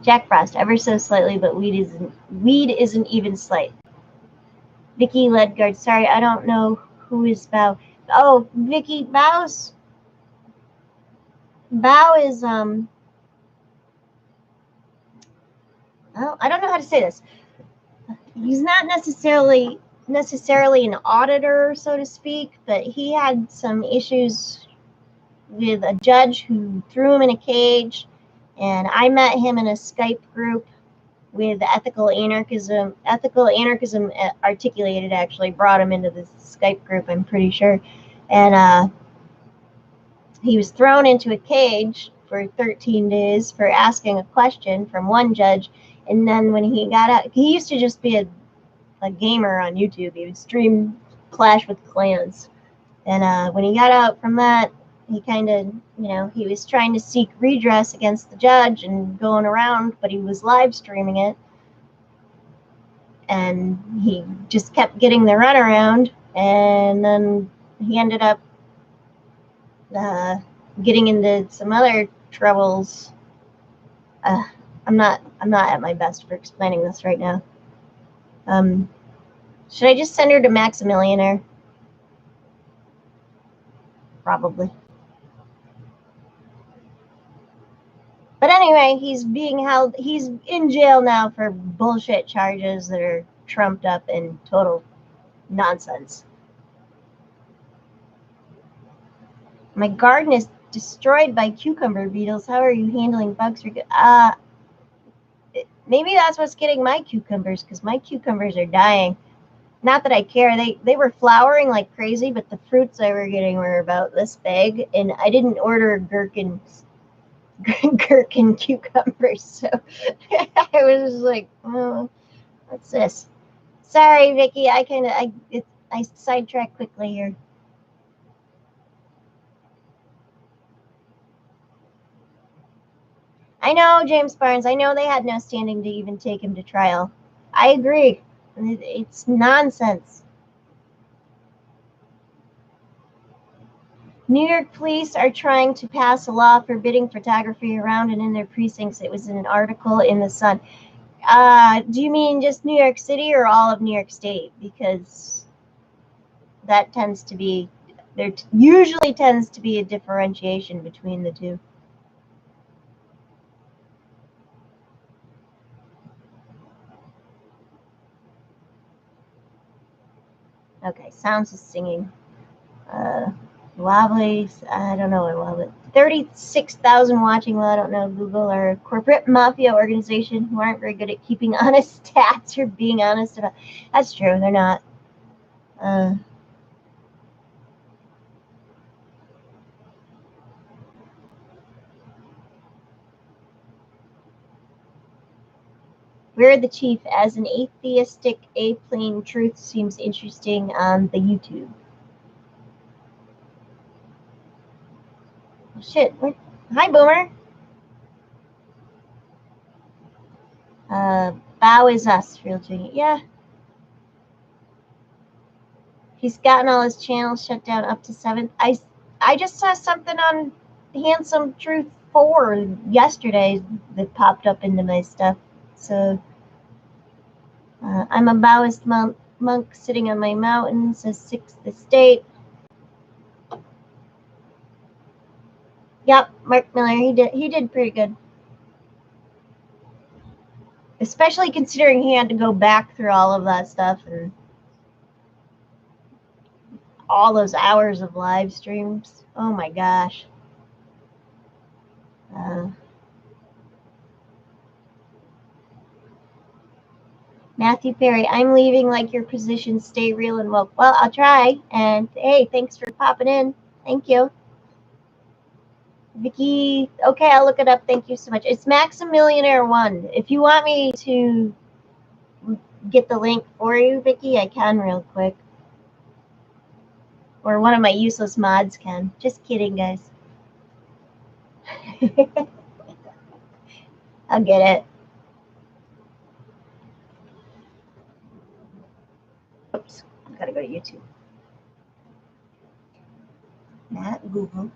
Jack Frost, ever so slightly, but weed isn't even slight. Vicky Ledgard, sorry, I don't know who is Bao. Oh, Vicky, Bao is well, I don't know how to say this. He's not necessarily an auditor, so to speak, but he had some issues with a judge who threw him in a cage, and I met him in a Skype group with Ethical Anarchism Articulated actually brought him into the Skype group, I'm pretty sure. And he was thrown into a cage for 13 days for asking a question from one judge. And then when he got out, he used to just be a gamer on YouTube. He would stream Clash with Clans. And when he got out from that, he kind of, he was trying to seek redress against the judge and going around, but he was live streaming it. And he just kept getting the runaround. And then he ended up getting into some other troubles. I'm not at my best for explaining this right now. Should I just send her to Maximillionaire? Probably. But anyway, he's in jail now for bullshit charges that are trumped up in total nonsense. My garden is destroyed by cucumber beetles. How are you handling bugs? Maybe that's what's getting my cucumbers, because my cucumbers are dying. Not that I care. They were flowering like crazy, but the fruits I were getting were about this big, and I didn't order gherkin cucumbers, so I was just like, oh, what's this? Sorry, Vicky. I sidetracked quickly here. I know, James Barnes. I know they had no standing to even take him to trial. I agree. It's nonsense. New York police are trying to pass a law forbidding photography around and in their precincts. It was in an article in The Sun. Do you mean just New York City or all of New York State? Because that tends to be, there usually tends to be a differentiation between the two. Okay, sounds of singing. Wobblies, I don't know what Wobbly. 36,000 watching, well, I don't know, Google or corporate mafia organization who aren't very good at keeping honest stats or being honest about. That's true, they're not. We're the Chief as an atheistic A-plane truth seems interesting on the YouTube. Oh, shit. Hi, Boomer. Bow is us, real Jing. Yeah. He's gotten all his channels shut down up to 7th. I just saw something on Handsome Truth 4 yesterday that popped up into my stuff. So I'm a Taoist monk sitting on my mountain, says 6th estate. Yep, Mark Miller, he did pretty good. Especially considering he had to go back through all of that stuff and all those hours of live streams. Oh my gosh. Matthew Perry, I'm leaving, like your position. Stay real and woke. Well, I'll try. And hey, thanks for popping in. Thank you. Vicky, okay, I'll look it up. Thank you so much. It's Maximillionaire 1. If you want me to get the link for you, Vicky, I can real quick. Or one of my useless mods can. Just kidding, guys. I'll get it. Oops, I gotta go to YouTube. Not Google.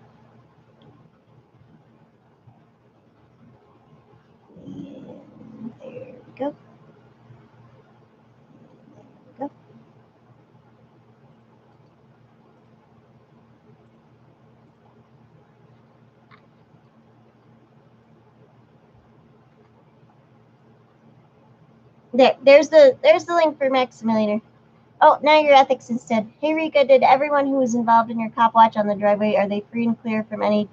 And there we go. There we go. There's the link for Maximilianer. Oh, now your ethics instead. Hey Rika, did everyone who was involved in your cop watch on the driveway, are they free and clear from any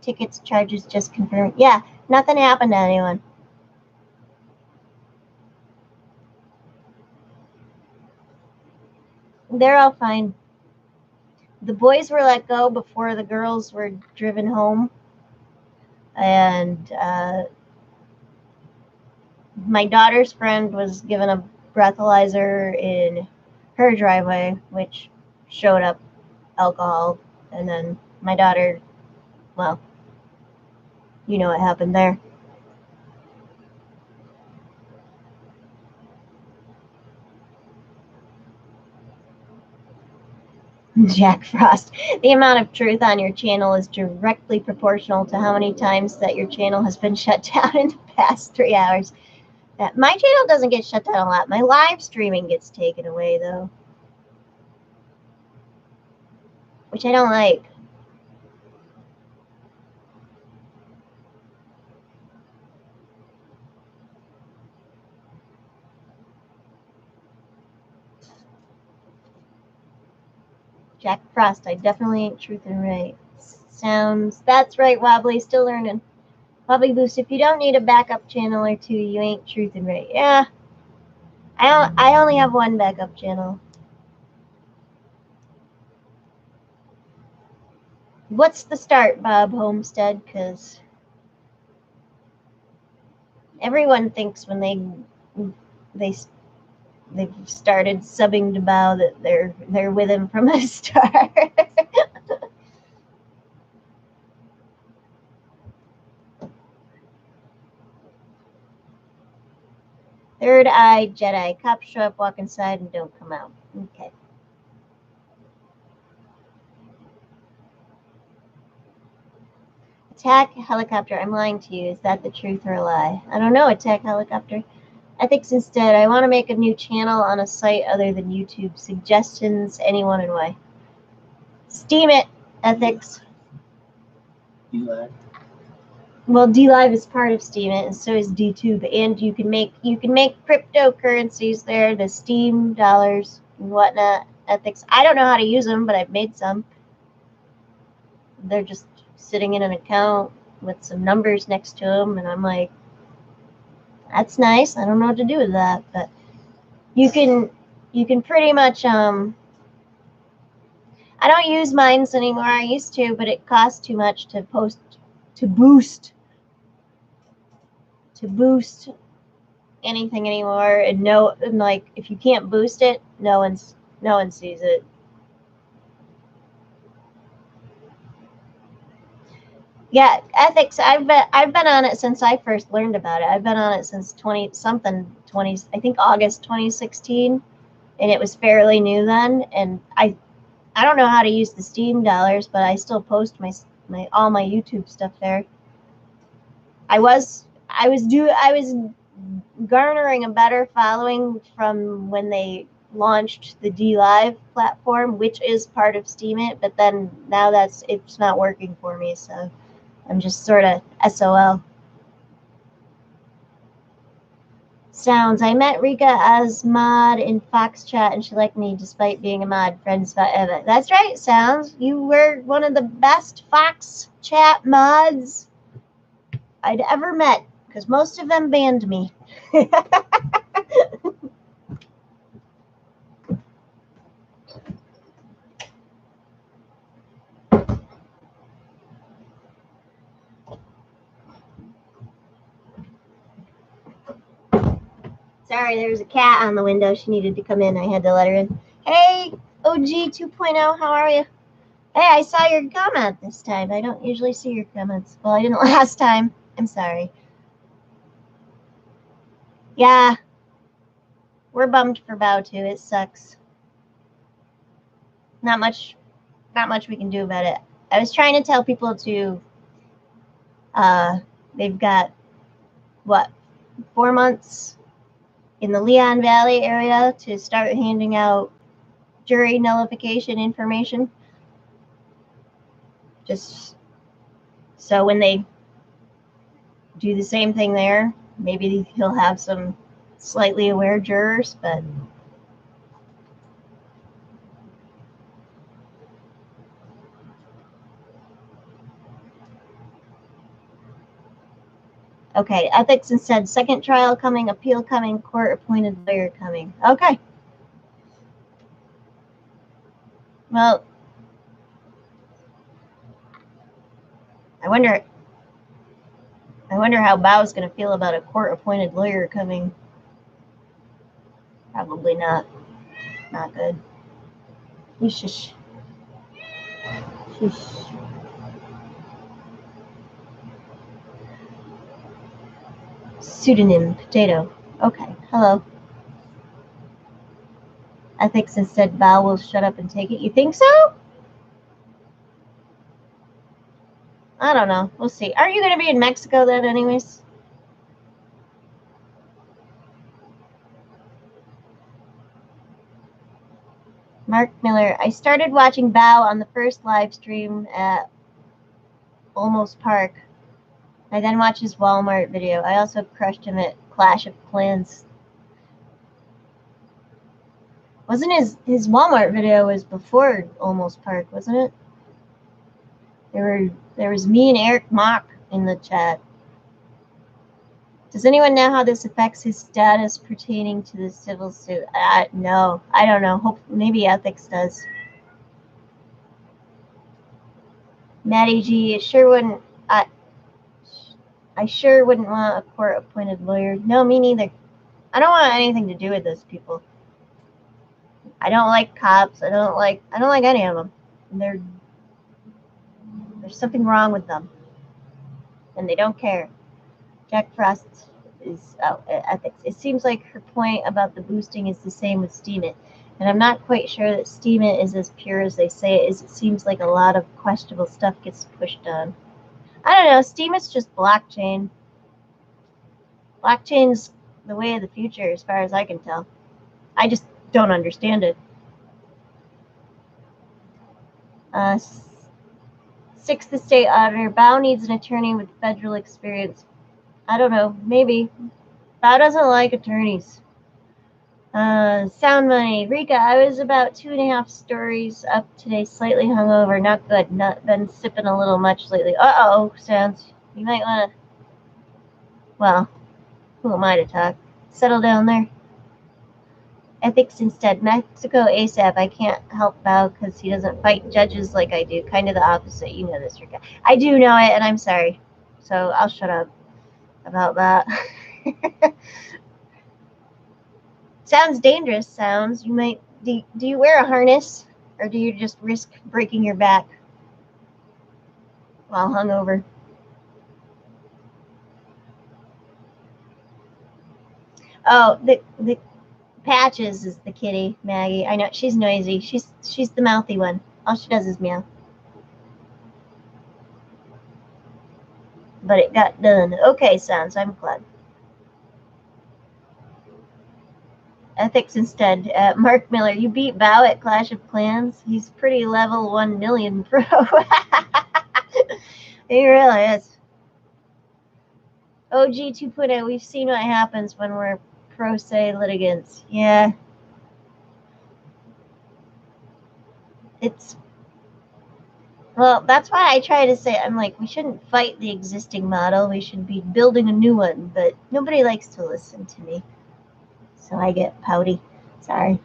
tickets, charges, just confirmed? Yeah, nothing happened to anyone. They're all fine. The boys were let go before the girls were driven home. And my daughter's friend was given a breathalyzer in her driveway, which showed up alcohol. And then my daughter, well, you know what happened there. Jack Frost, the amount of truth on your channel is directly proportional to how many times that your channel has been shut down in the past 3 hours. My channel doesn't get shut down a lot. My live streaming gets taken away, though, which I don't like. Jack Frost, I definitely ain't truth and right. Sounds, that's right, Wobbly, still learning. Wobbly Boost, if you don't need a backup channel or two, you ain't truth and right. Yeah, I only have one backup channel. What's the start, Bob Homestead? Because everyone thinks when they they've started subbing to Bao that they're with him from the start. Third Eye Jedi. Cops show up, walk inside, and don't come out. Okay. Attack helicopter. I'm lying to you. Is that the truth or a lie? I don't know. Attack helicopter. Ethics instead. I want to make a new channel on a site other than YouTube. Suggestions, anyone and why? Steam it, Ethics. DLive. Well, DLive is part of Steam it, and so is DTube. And you can make cryptocurrencies there, the Steam dollars and whatnot. Ethics. I don't know how to use them, but I've made some. They're just sitting in an account with some numbers next to them, and I'm like, that's nice. I don't know what to do with that, but you can pretty much I don't use mines anymore. I used to, but it costs too much to boost anything anymore. And like if you can't boost it, no one sees it. Yeah, Ethics. I've been on it since I first learned about it. I've been on it since I think August 2016, and it was fairly new then. And I don't know how to use the Steam dollars, but I still post all my YouTube stuff there. I was garnering a better following from when they launched the DLive platform, which is part of Steam it, but then now it's not working for me, so I'm just sort of SOL. Sounds. I met Rika as mod in Fox Chat, and she liked me despite being a mod. Friends forever. That's right, Sounds. You were one of the best Fox Chat mods I'd ever met, because most of them banned me. Sorry, there was a cat on the window. She needed to come in. I had to let her in. Hey, OG 2.0, how are you? Hey, I saw your comment this time. I don't usually see your comments. Well, I didn't last time. I'm sorry. Yeah, we're bummed for Bao too. It sucks. Not much we can do about it. I was trying to tell people to, they've got, 4 months in the Leon Valley area to start handing out jury nullification information. Just so when they do the same thing there, maybe he'll have some slightly aware jurors, but okay. Ethics instead. Second trial coming, appeal coming, court appointed lawyer coming. Okay. Well, I wonder how Bao's going to feel about a court appointed lawyer coming. Probably not good. Sheesh. Pseudonym potato. Okay. Hello. Ethics instead. Bao will shut up and take it. You think so? I don't know. We'll see. Aren't you going to be in Mexico then, anyways? Mark Miller. I started watching Bao on the first live stream at Olmos Park. I then watched his Walmart video. I also crushed him at Clash of Clans. Wasn't his Walmart video was before Olmos Park, wasn't it? There was me and Eric Mock in the chat. Does anyone know how this affects his status pertaining to the civil suit? No, I don't know. Maybe Ethics does. Maddie G, I sure wouldn't want a court-appointed lawyer. No, me neither. I don't want anything to do with those people. I don't like cops. I don't like any of them. There's something wrong with them, and they don't care. Jack Frost is ethics. It seems like her point about the boosting is the same with Steam It, and I'm not quite sure that Steam It is as pure as they say it is. It seems like a lot of questionable stuff gets pushed on. I don't know. Steam It's just blockchain. Blockchain's the way of the future, as far as I can tell. I just don't understand it. Sixth Estate Auditor. Bao needs an attorney with federal experience. I don't know. Maybe. Bao doesn't like attorneys. Sound money. Rika, I was about 2.5 stories up today, slightly hungover. Not good. Not been sipping a little much lately. Uh-oh, Sounds. You might want to... Well, who am I to talk? Settle down there. Ethics instead. Mexico ASAP. I can't help Bao because he doesn't fight judges like I do. Kind of the opposite. You know this, Rika. I do know it, and I'm sorry. So I'll shut up about that. Sounds dangerous, Sounds. You might... Do you wear a harness? Or do you just risk breaking your back while hungover? Oh, the Patches is the kitty, Maggie. I know, she's noisy. She's the mouthy one. All she does is meow. But it got done. Okay, Sounds. I'm glad. Ethics instead. Mark Miller, you beat Bao at Clash of Clans? He's pretty level 1 million pro. He really is. OG 2.0, we've seen what happens when we're pro se litigants. Yeah. It's... Well, that's why I try to say, I'm like, we shouldn't fight the existing model. We should be building a new one. But nobody likes to listen to me. So I get pouty. Sorry.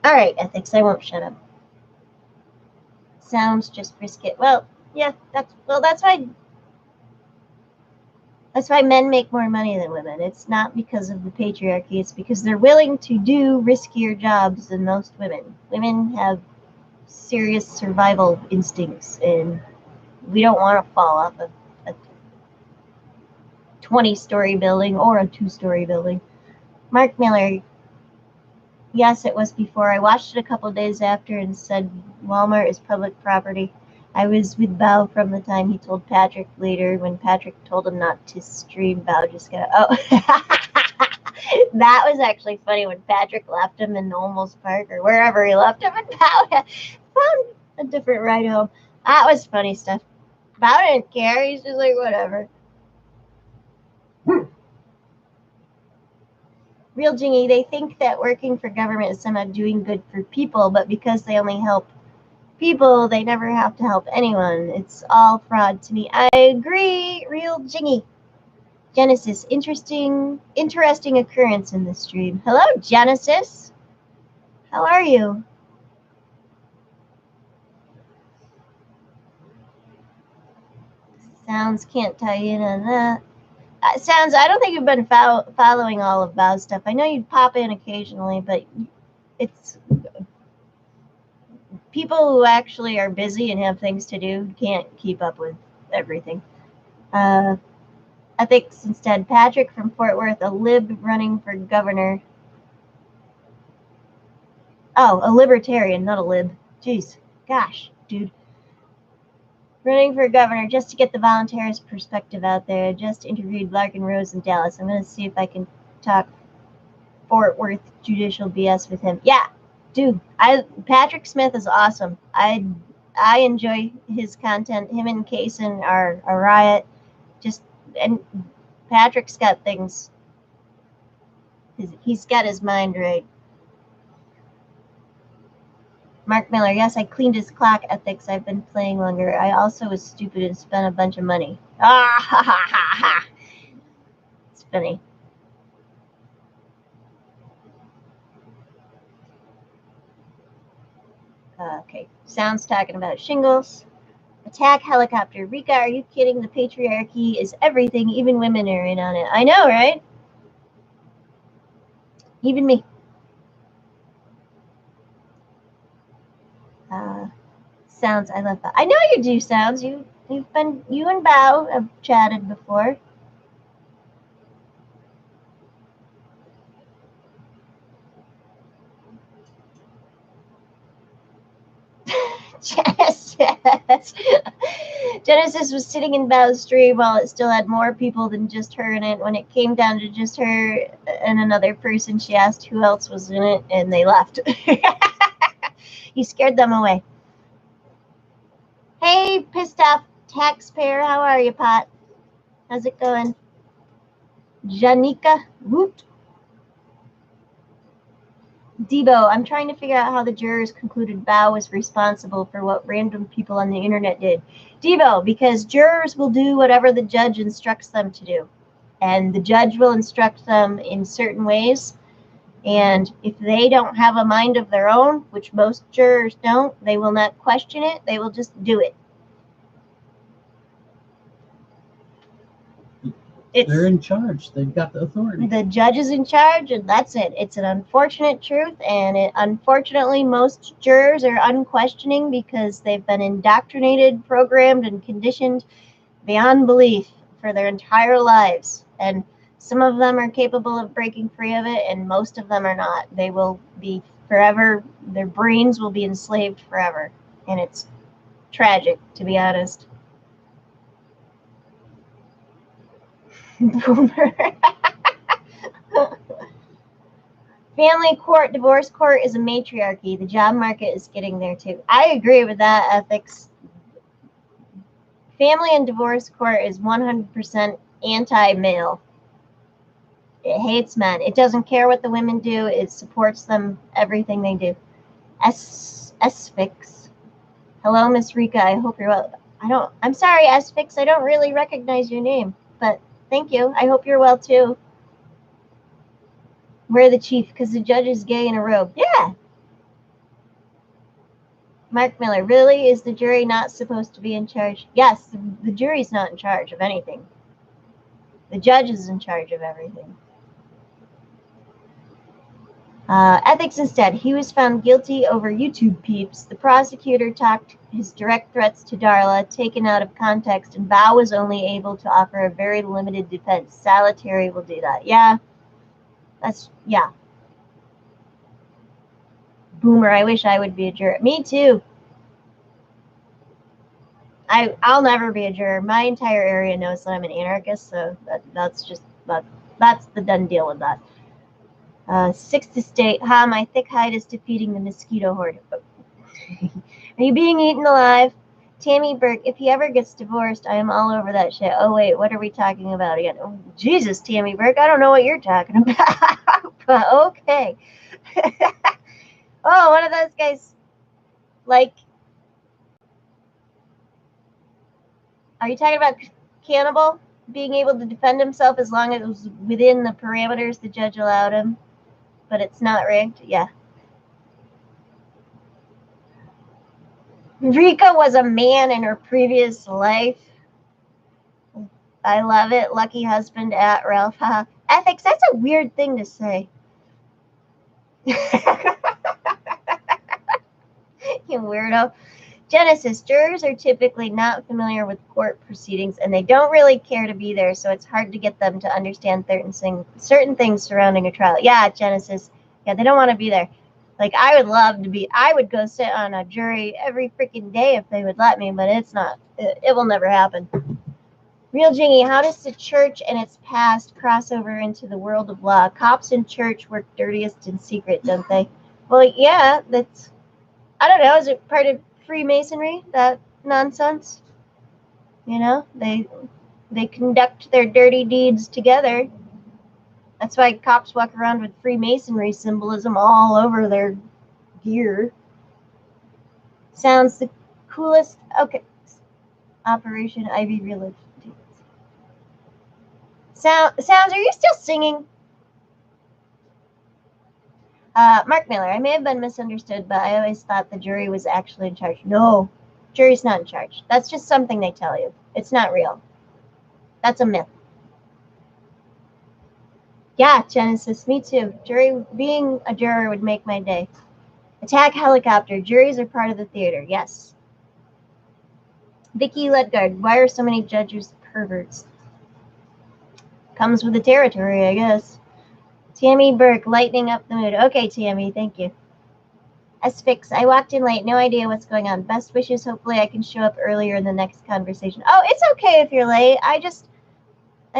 All right, ethics. I won't shut up. Sounds just risk it. Well, yeah, that's why men make more money than women. It's not because of the patriarchy. It's because they're willing to do riskier jobs than most women. Women have serious survival instincts, and we don't want to fall off a 20-story building or a 2-story building. Mark Miller. Yes, it was before. I watched it a couple days after and said Walmart is public property. I was with Bao from the time he told Patrick later. When Patrick told him not to stream, Bao just got... Oh. That was actually funny when Patrick left him in Olmos Park or wherever he left him, and Bao found a different ride home. That was funny stuff. Bao didn't care. He's just like, whatever. Real Jingy, they think that working for government is somehow doing good for people, but because they only help people, they never have to help anyone. It's all fraud to me. I agree, Real Jingy. Genesis, interesting occurrence in this stream. Hello, Genesis. How are you? Sounds can't tie in on that. Sounds, I don't think you've been following all of Bao's stuff. I know you'd pop in occasionally, but it's... People who actually are busy and have things to do can't keep up with everything. Ethics instead. Patrick from Fort Worth, a lib running for governor. Oh, a libertarian, not a lib. Jeez. Gosh, dude. Running for governor just to get the voluntarist perspective out there. Just interviewed Larkin Rose in Dallas. I'm going to see if I can talk Fort Worth judicial BS with him. Yeah, dude. Patrick Smith is awesome. I enjoy his content. Him and Kaysen are a riot. And Patrick's got things. He's got his mind right. Mark Miller, yes, I cleaned his clock. Ethics. I've been playing longer. I also was stupid and spent a bunch of money. Ah, ha, ha, ha, ha. It's funny. Okay. Sounds talking about shingles. Attack helicopter. Rika, are you kidding? The patriarchy is everything. Even women are in on it. I know, right? Even me. Sounds, I love that. I know you do sounds. You and Bao have chatted before. Genesis was sitting in Bao's stream while it still had more people than just her in it. When it came down to just her and another person, she asked who else was in it, and they left. You scared them away. Hey, pissed off taxpayer, how are you, Pot? How's it going? Janika, woot. Debo, I'm trying to figure out how the jurors concluded Bao was responsible for what random people on the internet did. Debo, because jurors will do whatever the judge instructs them to do. And the judge will instruct them in certain ways. And if they don't have a mind of their own, which most jurors don't, they will not question it. They will just do it. They're in charge. They've got the authority. The judge is in charge, and that's it. It's an unfortunate truth, and unfortunately, most jurors are unquestioning because they've been indoctrinated, programmed, and conditioned beyond belief for their entire lives. And some of them are capable of breaking free of it, and most of them are not. They will be forever, their brains will be enslaved forever. And it's tragic, to be honest. Boomer. Family court, divorce court is a matriarchy. The job market is getting there too. I agree with that, ethics. Family and divorce court is 100% anti-male. It hates men. It doesn't care what the women do. It supports them, everything they do. S-Fix. Hello, Miss Rika. I hope you're well. I'm sorry, S-Fix. I don't really recognize your name, but thank you. I hope you're well too. We're the chief because the judge is gay in a robe. Yeah. Mark Miller, really? Is the jury not supposed to be in charge? Yes, the jury's not in charge of anything. The judge is in charge of everything. Ethics instead. He was found guilty over YouTube peeps. The prosecutor talked his direct threats to Darla, taken out of context, and Bao was only able to offer a very limited defense. Solitary will do that. Yeah. Yeah. Boomer, I wish I would be a juror. Me too. I'll never be a juror. My entire area knows that I'm an anarchist, so that's the done deal with that. Sixth estate. Ha, my thick hide is defeating the mosquito horde. Are you being eaten alive? Tammy Burke, if he ever gets divorced, I am all over that shit. Oh, wait, what are we talking about again? Oh, Jesus, Tammy Burke, I don't know what you're talking about. But okay. Oh, one of those guys, like, are you talking about Cannibal being able to defend himself as long as it was within the parameters the judge allowed him, but it's not rigged? Yeah. Rika was a man in her previous life. I love it. Lucky husband at Ralph. Ethics, that's a weird thing to say. You weirdo. Genesis, jurors are typically not familiar with court proceedings, and they don't really care to be there, so it's hard to get them to understand certain things surrounding a trial. Yeah, Genesis. Yeah, they don't want to be there. Like, I would love to be. I would go sit on a jury every freaking day if they would let me, but it's not. It will never happen. Real Jingy, how does the church and its past cross over into the world of law? Cops in church work dirtiest in secret, don't they? Well, yeah, that's... I don't know, is it part of Freemasonry, that nonsense? You know, they conduct their dirty deeds together. That's why cops walk around with Freemasonry symbolism all over their gear. Sounds the coolest. Okay. Operation Ivy Relief. Sounds, are you still singing? Mark Miller, I may have been misunderstood, but I always thought the jury was actually in charge. No, jury's not in charge. That's just something they tell you. It's not real. That's a myth. Yeah, Genesis, me too. Being a juror would make my day. Attack helicopter. Juries are part of the theater. Yes. Vicky Ledgard. Why are so many judges perverts? Comes with the territory, I guess. Tammy Burke. Lightening up the mood. Okay, Tammy. Thank you. S-Fix. I walked in late. No idea what's going on. Best wishes. Hopefully I can show up earlier in the next conversation. Oh, it's okay if you're late. I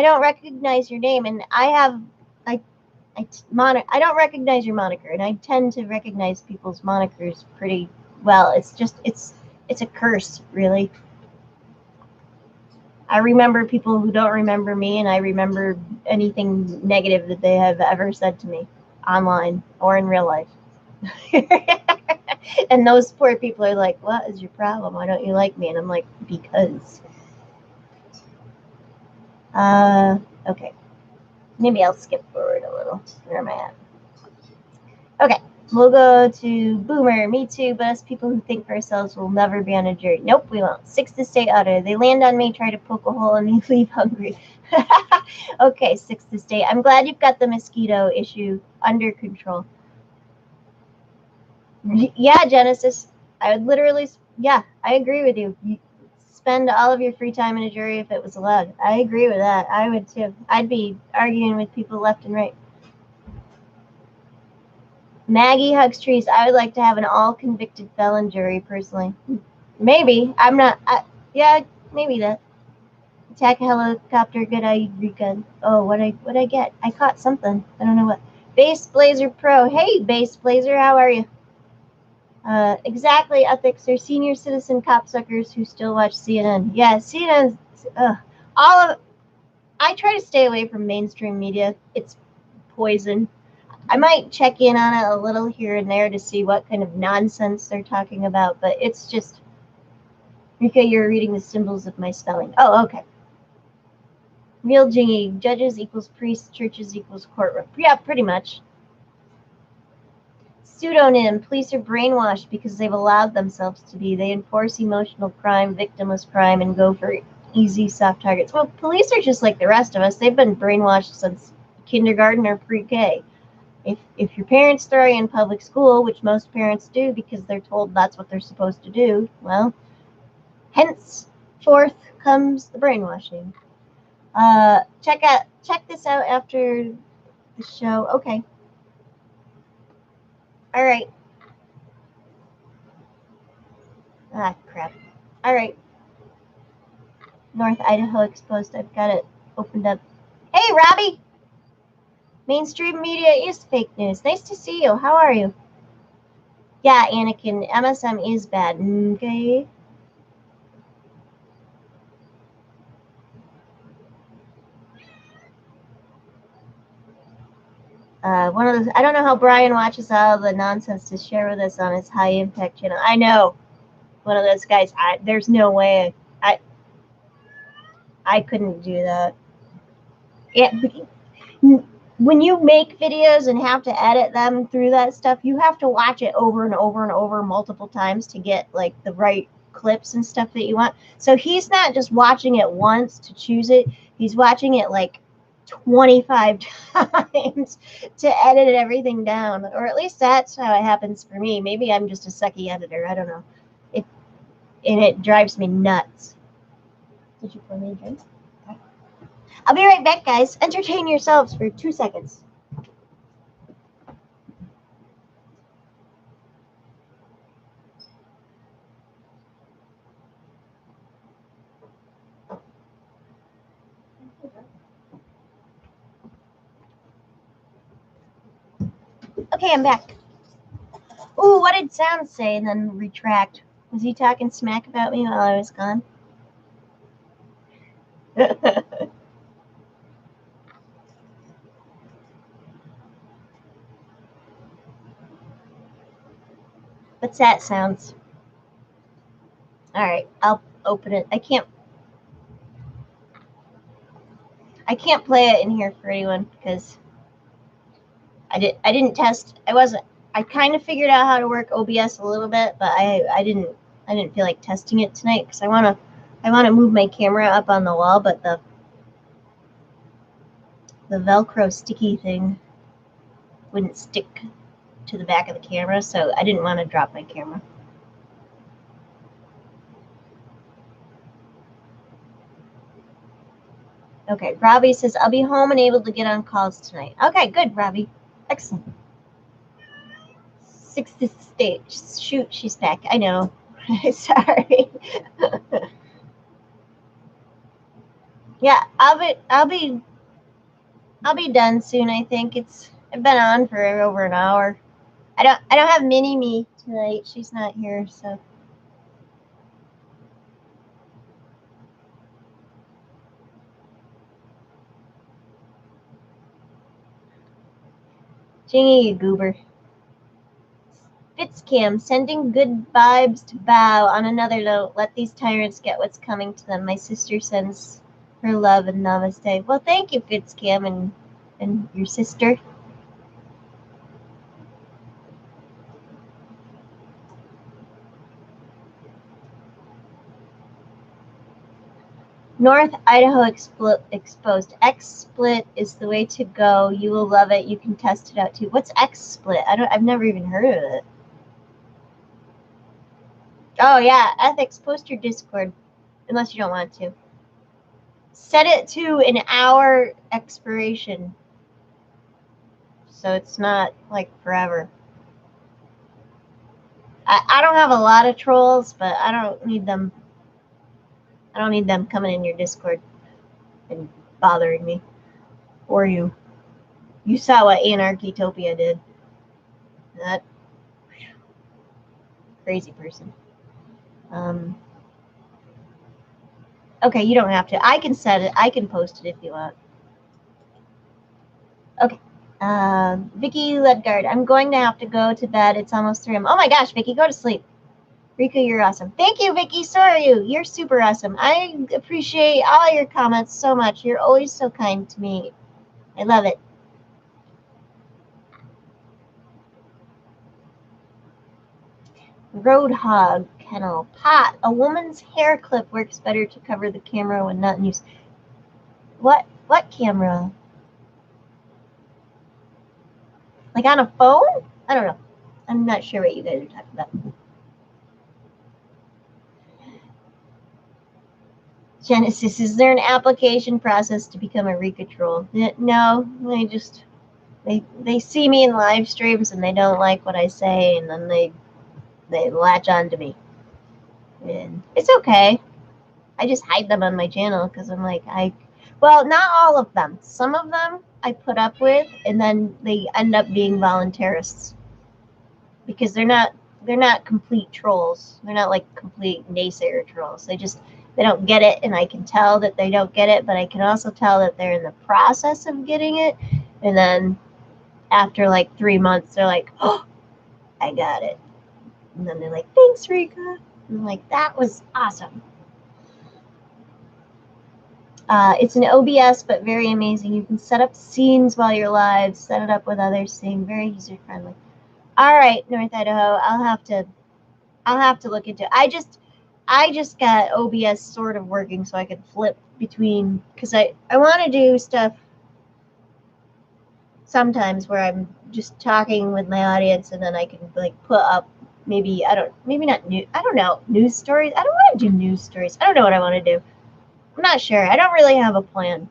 don't recognize your name, and I don't recognize your moniker, and I tend to recognize people's monikers pretty well. It's a curse, really. I remember people who don't remember me, and I remember anything negative that they have ever said to me online or in real life. And those poor people are like, what is your problem? Why don't you like me? And I'm like, because. Okay. Maybe I'll skip forward a little. Where am I at? Okay. We'll go to Boomer. Me too, but us people who think for ourselves will never be on a jury. Nope, we won't. 6th Estate auditor. They land on me, try to poke a hole, and they leave hungry. Okay, 6th Estate. I'm glad you've got the mosquito issue under control. Yeah, Genesis. I would literally, yeah, I agree with you. You spend all of your free time in a jury if it was allowed. I agree with that. I would too. I'd be arguing with people left and right. Maggie hugs trees. I would like to have an all-convicted felon jury, personally. Maybe. I'm not. Yeah, maybe that. Attack a helicopter. Good eye recon. Oh, what I get? I caught something. I don't know what. Base Blazer Pro. Hey, Base Blazer, how are you? Exactly, ethics are senior citizen copsuckers who still watch CNN. Yeah, CNN. I try to stay away from mainstream media. It's poison. I might check in on it a little here and there to see what kind of nonsense they're talking about, but it's just. Okay, you're reading the symbols of my spelling. Oh, okay. Real Jingy. Judges equals priests, churches equals courtroom. Yeah, pretty much. Pseudonym. Police are brainwashed because they've allowed themselves to be. They enforce emotional crime, victimless crime, and go for easy, soft targets. Well, police are just like the rest of us. They've been brainwashed since kindergarten or pre-K. If your parents throw you in public school, which most parents do because they're told that's what they're supposed to do, well, henceforth comes the brainwashing. Check this out after the show. Okay. All right. Ah, crap. All right. North Idaho Exposed. I've got it opened up. Hey, Robbie. Mainstream media is fake news. Nice to see you. How are you? Yeah, Anakin. MSM is bad. Okay. One of those. I don't know how Brian watches all the nonsense to share with us on his high impact channel. I know. One of those guys. There's no way. I couldn't do that. Yeah. When you make videos and have to edit them through that stuff, you have to watch it over and over and over multiple times to get like the right clips and stuff that you want. So he's not just watching it once to choose it. He's watching it like 25 times to edit everything down. Or at least that's how it happens for me. Maybe I'm just a sucky editor. I don't know. And it drives me nuts. Did you pour me a drink? I'll be right back, guys. Entertain yourselves for 2 seconds. Okay, I'm back. Ooh, what did Sam say and then retract? Was he talking smack about me while I was gone? What's that sounds? Alright, I'll open it. I can't play it in here for anyone because I didn't test. I kind of figured out how to work OBS a little bit, but I didn't feel like testing it tonight because I want to move my camera up on the wall, but the Velcro sticky thing wouldn't stick to the back of the camera, so I didn't want to drop my camera. Okay, Robbie says, I'll be home and able to get on calls tonight. Okay, good, Robbie. Excellent. 6th stage. Shoot, she's back. I know. Sorry. Yeah, I'll be done soon. I think I've been on for over an hour. I don't have Mini Me tonight. She's not here, so. Jingy, you goober. Fitzcam, sending good vibes to Bow. On another note, let these tyrants get what's coming to them. My sister sends her love and namaste. Well, thank you, Fitzcam, and your sister. North Idaho exposed. X-split is the way to go. You will love it. You can test it out too. What's X-split? I've never even heard of it. Oh yeah, ethics. Post your Discord, unless you don't want to. Set it to an hour expiration, so it's not like forever. I don't have a lot of trolls, but I don't need them. I don't need them coming in your Discord and bothering me. Or you. You saw what Anarchytopia did. That crazy person. Okay, you don't have to. I can set it. I can post it if you want. Okay. Vicky Ledgard, I'm going to have to go to bed. It's almost 3 a.m. Oh my gosh, Vicky, go to sleep. Rika, you're awesome. Thank you, Vicky. So are you. You're super awesome. I appreciate all your comments so much. You're always so kind to me. I love it. Roadhog Kennel. Pot. A woman's hair clip works better to cover the camera when not in use. What camera? Like on a phone? I don't know. I'm not sure what you guys are talking about. Genesis, is there an application process to become a Rika troll? No, they see me in live streams and they don't like what I say, and then they latch on to me. And it's okay. I just hide them on my channel because I'm like, well, not all of them. Some of them I put up with, and then they end up being voluntarists because they're not complete trolls. They're not like complete naysayer trolls. They don't get it, and I can tell that they don't get it, but I can also tell that they're in the process of getting it. And then after like 3 months, they're like, oh, I got it. And then they're like, thanks, Rika. And I'm like, that was awesome. It's an OBS, but very amazing. You can set up scenes while you're live, set it up with others, saying very user-friendly. All right, North Idaho, I'll have to look into it. I just got OBS sort of working so I could flip between, because I want to do stuff sometimes where I'm just talking with my audience, and then I can like put up maybe I don't know, news stories. I don't want to do news stories. I don't know what I want to do. I'm not sure. I don't really have a plan.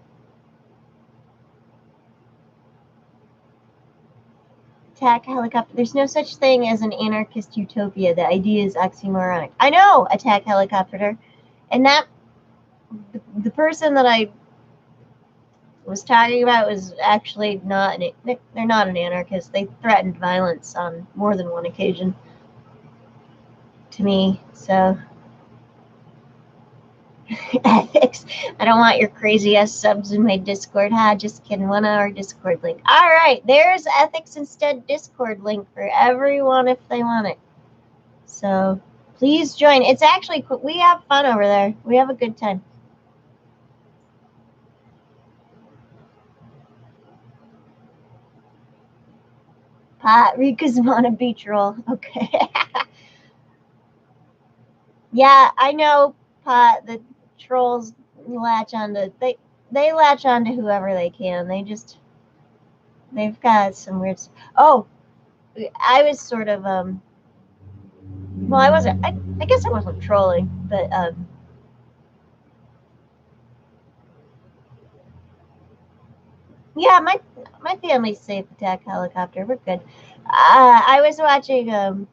Attack helicopter. There's no such thing as an anarchist utopia. The idea is oxymoronic. I know, attack helicopter. And that the person that I was talking about was actually not they're not an anarchist. They threatened violence on more than one occasion to me. So ethics. I don't want your crazy ass subs in my Discord. Just kidding. 1 hour Discord link. All right, there's ethics instead Discord link for everyone if they want it. So please join. It's actually we have fun over there. We have a good time. Pot Rika's wannabe troll. Okay. Yeah, I know, Pot. The trolls latch onto they latch onto whoever they can. They've got some weird. Oh, I was sort of well, I wasn't. I guess I wasn't trolling, but yeah, my family's safe. Attack helicopter, we're good. I was watching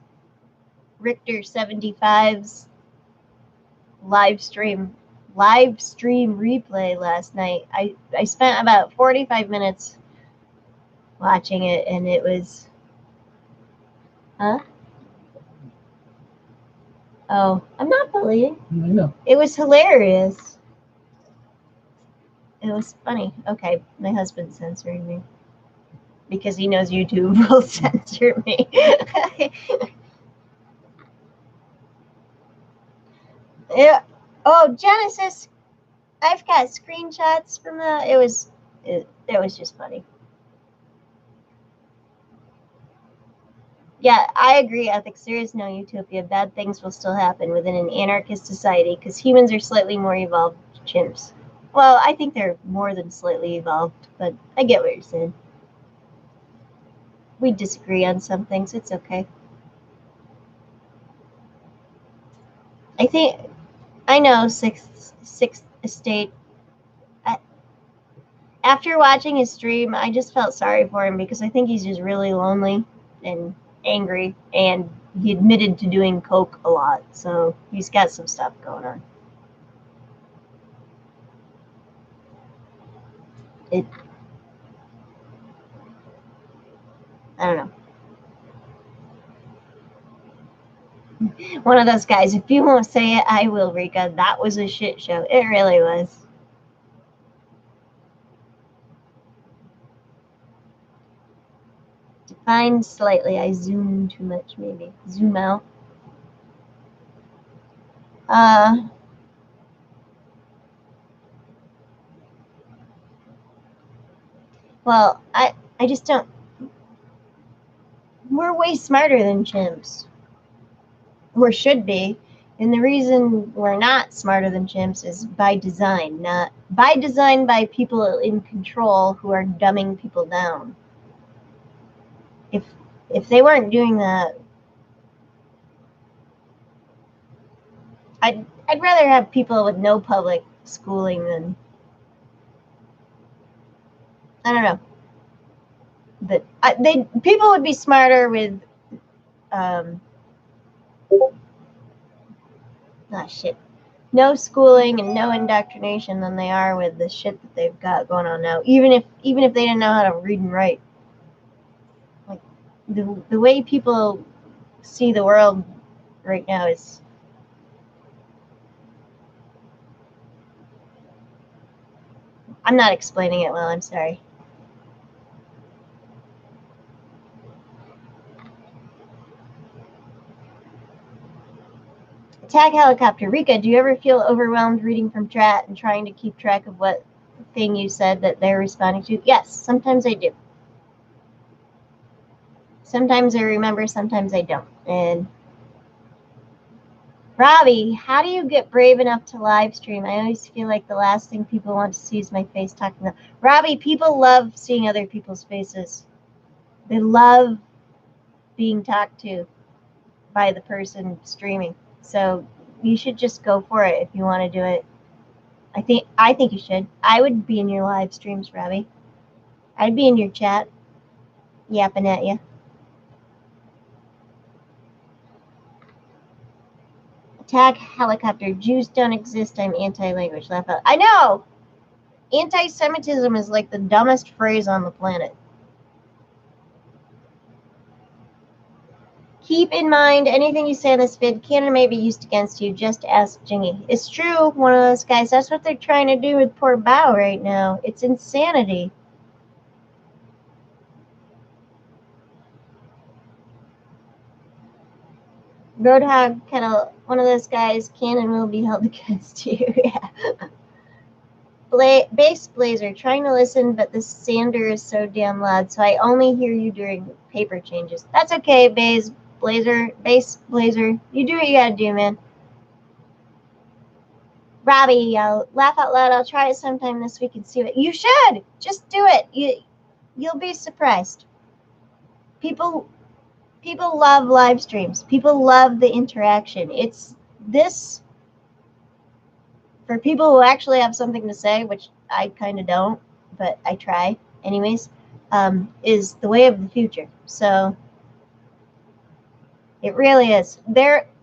Richter 75's live stream replay last night. I spent about 45 minutes watching it, and it was oh, I'm not bullying. I know. It was hilarious. It was funny. Okay, my husband's censoring me because he knows YouTube will censor me. Yeah. Oh, Genesis. I've got screenshots from that. It was just funny. Yeah, I agree. Ethics. There is no utopia. Bad things will still happen within an anarchist society because humans are slightly more evolved than chimps. Well, I think they're more than slightly evolved, but I get what you're saying. We disagree on some things. It's okay. I know Sixth Estate. After watching his stream, I just felt sorry for him because I think he's just really lonely and angry, and he admitted to doing coke a lot, so he's got some stuff going on. I don't know. One of those guys, if you won't say it, I will, Rika. That was a shit show. It really was. Define slightly. I zoom too much, maybe. Zoom out. Well, I just don't. We're way smarter than chimps. Or should be. And the reason we're not smarter than chimps is by design, not by design by people in control who are dumbing people down. If they weren't doing that, I'd rather have people with no public schooling than, I don't know. But people would be smarter with no schooling and no indoctrination than they are with the shit that they've got going on now. Even if they didn't know how to read and write, like the way people see the world right now is. I'm not explaining it well. I'm sorry. Attack helicopter. Rika, do you ever feel overwhelmed reading from chat and trying to keep track of what thing you said that they're responding to? Yes, sometimes I do. Sometimes I remember, sometimes I don't. And Robbie, how do you get brave enough to live stream? I always feel like the last thing people want to see is my face talking to them. Robbie, people love seeing other people's faces. They love being talked to by the person streaming. So you should just go for it if you want to do it. I think you should. I would be in your live streams, Robbie. I'd be in your chat, yapping at you. Attack helicopter. Jews don't exist. I'm anti-language. Laugh out. I know! Anti-Semitism is like the dumbest phrase on the planet. Keep in mind, anything you say in this vid can and may be used against you. Just ask Jingy. It's true, one of those guys. That's what they're trying to do with poor Bao right now. It's insanity. Roadhog, one of those guys, can and will be held against you. Yeah. Bass Blazer, trying to listen, but the sander is so damn loud, so I only hear you during paper changes. That's okay, Bass Blazer. You do what you gotta do, man. Robbie, laugh out loud. I'll try it sometime this week and see what you should. Just do it. You'll be surprised. People people love live streams. People love the interaction. It's this, for people who actually have something to say, which I kind of don't, but I try anyways, is the way of the future. So it really is.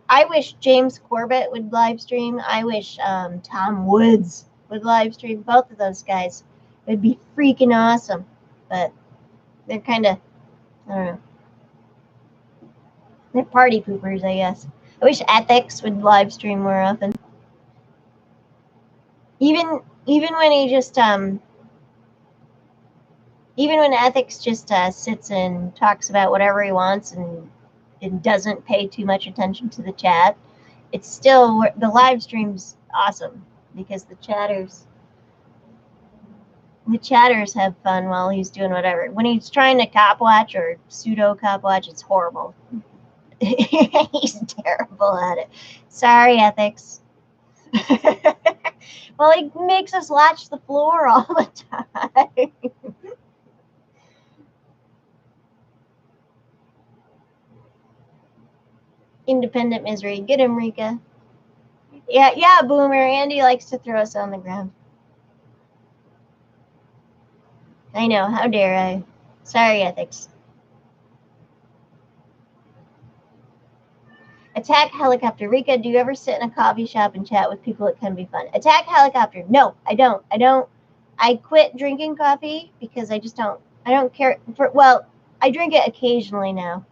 I wish James Corbett would live stream. I wish Tom Woods would live stream. Both of those guys. It would be freaking awesome. But they're kind of, I don't know. They're party poopers, I guess. I wish Ethics would live stream more often. Even when he just even when Ethics just sits and talks about whatever he wants and doesn't pay too much attention to the chat, it's still, the live stream's awesome because the chatters have fun while he's doing whatever. When he's trying to cop watch or pseudo cop watch, it's horrible. He's terrible at it. Sorry, Ethics. Well, he makes us watch the floor all the time. Independent misery. Get him, Rika. Yeah, Boomer. Andy likes to throw us on the ground. I know. How dare I? Sorry, Ethics. Attack Helicopter. Rika, do you ever sit in a coffee shop and chat with people? It can be fun. Attack Helicopter. No, I don't. I quit drinking coffee because I don't care for, well, I drink it occasionally now.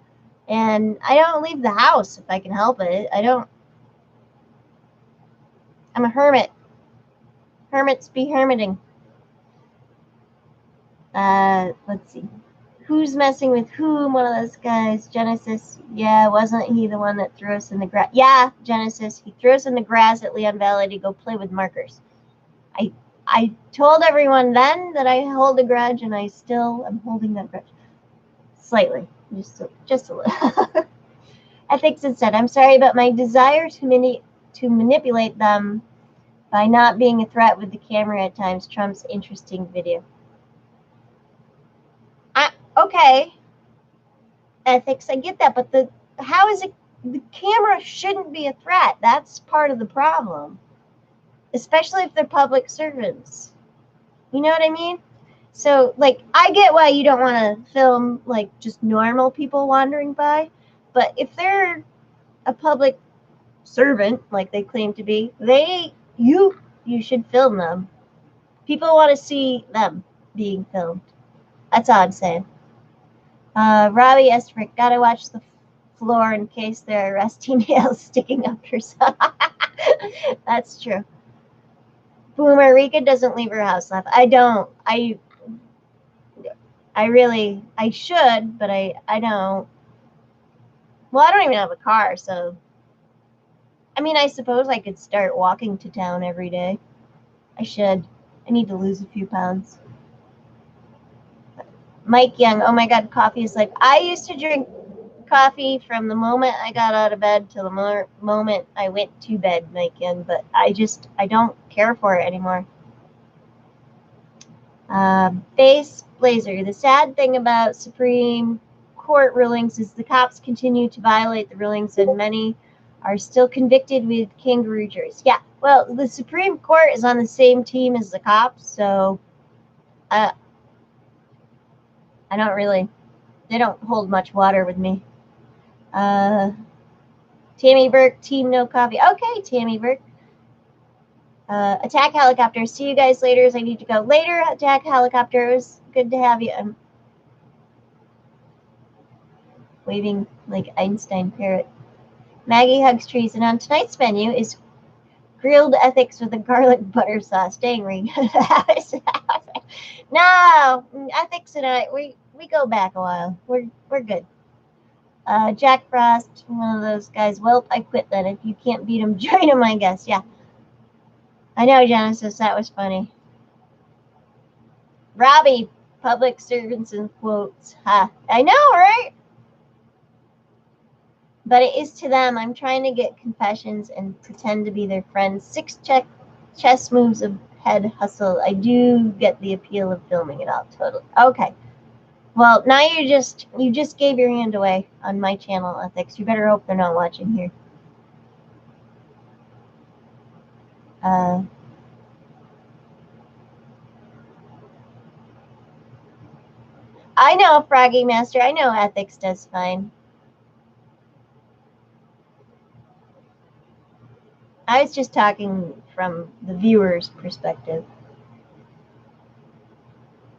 And I don't leave the house if I can help it. I'm a hermit. Hermits be hermiting. Let's see. Who's messing with whom? One of those guys. Genesis. Yeah, wasn't he the one that threw us in the grass? Yeah, Genesis. He threw us in the grass at Leon Valley to go play with markers. I told everyone then that I hold a grudge, and I still am holding that grudge. Slightly. Just a little. Ethics had said, I'm sorry, but my desire to manipulate them by not being a threat with the camera at times trumps interesting video. Okay. Ethics, I get that, but how is it, the camera shouldn't be a threat. That's part of the problem. Especially if they're public servants. You know what I mean? So, like, I get why you don't want to film, like, just normal people wandering by, but if they're a public servant, like they claim to be, you should film them. People want to see them being filmed. That's all I'm saying. Robbie Esprick, gotta watch the floor in case there are rusty nails sticking up her side. That's true. Boomer, Rika doesn't leave her house enough. I don't. I should, but I don't. Well, I don't even have a car, so. I mean, I suppose I could start walking to town every day. I should. I need to lose a few pounds. Mike Young, oh my God, coffee is life. I used to drink coffee from the moment I got out of bed till the moment I went to bed, Mike Young, but I don't care for it anymore. Base Blazer, the sad thing about Supreme Court rulings is the cops continue to violate the rulings, and many are still convicted with kangaroo juries. Yeah, well, the Supreme Court is on the same team as the cops, so I don't really, they don't hold much water with me. Tammy Burke, Team No Coffee. Okay, Tammy Burke. Attack Helicopter. See you guys later as I need to go. Later, Attack Helicopter. It was good to have you. I'm waving like Einstein Parrot. Maggie hugs trees. And on tonight's menu is grilled ethics with a garlic butter sauce. Dang, Ring. No, Ethics and I, we go back a while. We're good. Jack Frost, one of those guys. Well, I quit then. If you can't beat him, join him, I guess. Yeah. I know, Genesis. That was funny. Robbie, public servants in quotes. Ha. I know, right? But it is to them. I'm trying to get confessions and pretend to be their friends. 6 chess moves of head hustle. I do get the appeal of filming it all. Totally. Okay. Well, now you just gave your hand away on my channel, Ethics. You better hope they're not watching here. I know, Froggy Master. I know Ethics does fine. I was just talking from the viewer's perspective.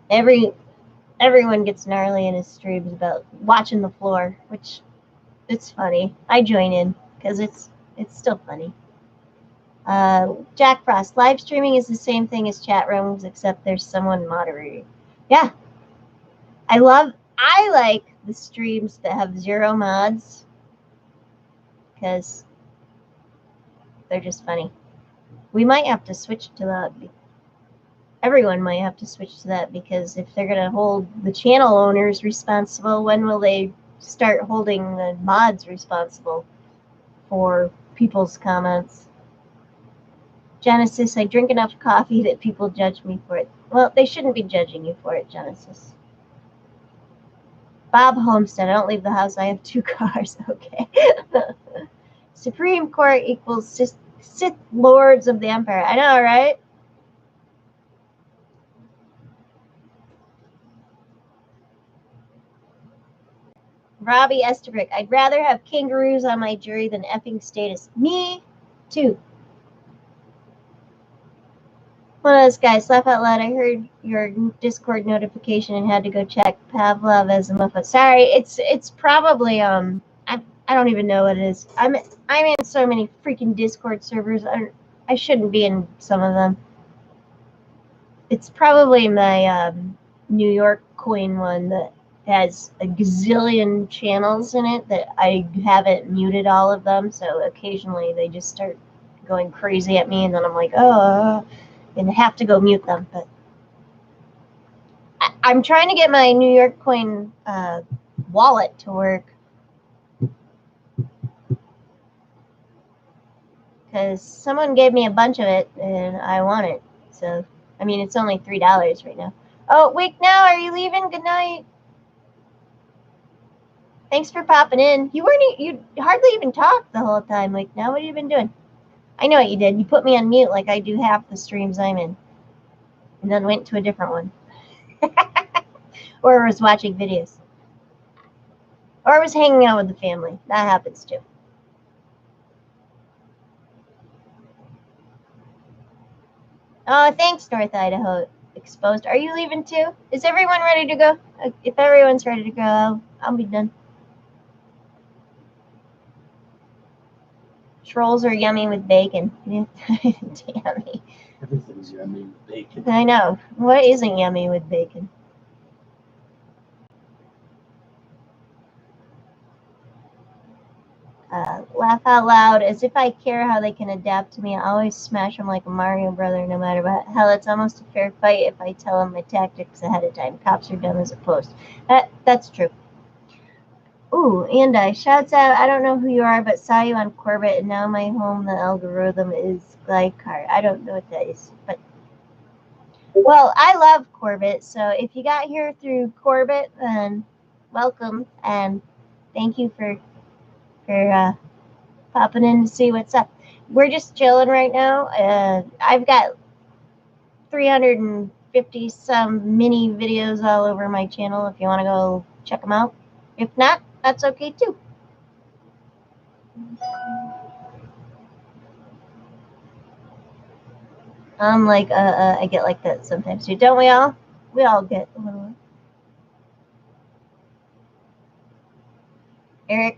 Everyone gets gnarly in his streams about watching the floor, which it's funny. I join in because it's still funny. Jack Frost, live streaming is the same thing as chat rooms, except there's someone moderating. Yeah, I like the streams that have 0 mods because they're just funny. We might have to switch to that. Everyone might have to switch to that because if they're going to hold the channel owners responsible, when will they start holding the mods responsible for people's comments? Genesis, I drink enough coffee that people judge me for it. Well, they shouldn't be judging you for it, Genesis. Bob Homestead, I don't leave the house. I have 2 cars. Okay. Supreme Court equals Sith Lords of the Empire. I know, right? Robbie Estabrook, I'd rather have kangaroos on my jury than effing status. Me too. One of those guys, laugh out loud. I heard your Discord notification and had to go check Pavlov as a muffin. Sorry, it's probably I don't even know what it is. I'm in so many freaking Discord servers. I shouldn't be in some of them. It's probably my New York coin one that has a gazillion channels in it that I haven't muted all of them. So occasionally they just start going crazy at me, and then I'm like, oh, and I have to go mute them. But I'm trying to get my New York coin wallet to work because someone gave me a bunch of it and I want it. So, I mean, it's only $3 right now. Oh, wait, now, are you leaving? Good night. Thanks for popping in. You hardly even talked the whole time. Like, now, what have you been doing? I know what you did. You put me on mute like I do half the streams I'm in. And then went to a different one. Or was watching videos. Or was hanging out with the family. That happens too. Oh, thanks, North Idaho Exposed. Are you leaving too? Is everyone ready to go? If everyone's ready to go, I'll be done. Trolls are yummy with bacon. Damn. Everything's yummy with bacon. I know. What isn't yummy with bacon? Laugh out loud, as if I care how they can adapt to me. I always smash them like a Mario brother, no matter what. Hell, it's almost a fair fight if I tell them my tactics ahead of time. Cops are dumb as a post. That's true. Ooh, and shouts out, I don't know who you are, but saw you on Corbett, and now my home, the algorithm is Glycar. I don't know what that is, but... Well, I love Corbett, so if you got here through Corbett, then welcome, and thank you for popping in to see what's up. We're just chilling right now. I've got 350 some mini videos all over my channel if you want to go check them out. If not, that's okay too. I'm like, I get like that sometimes too. Don't we all? We all get a little. Eric.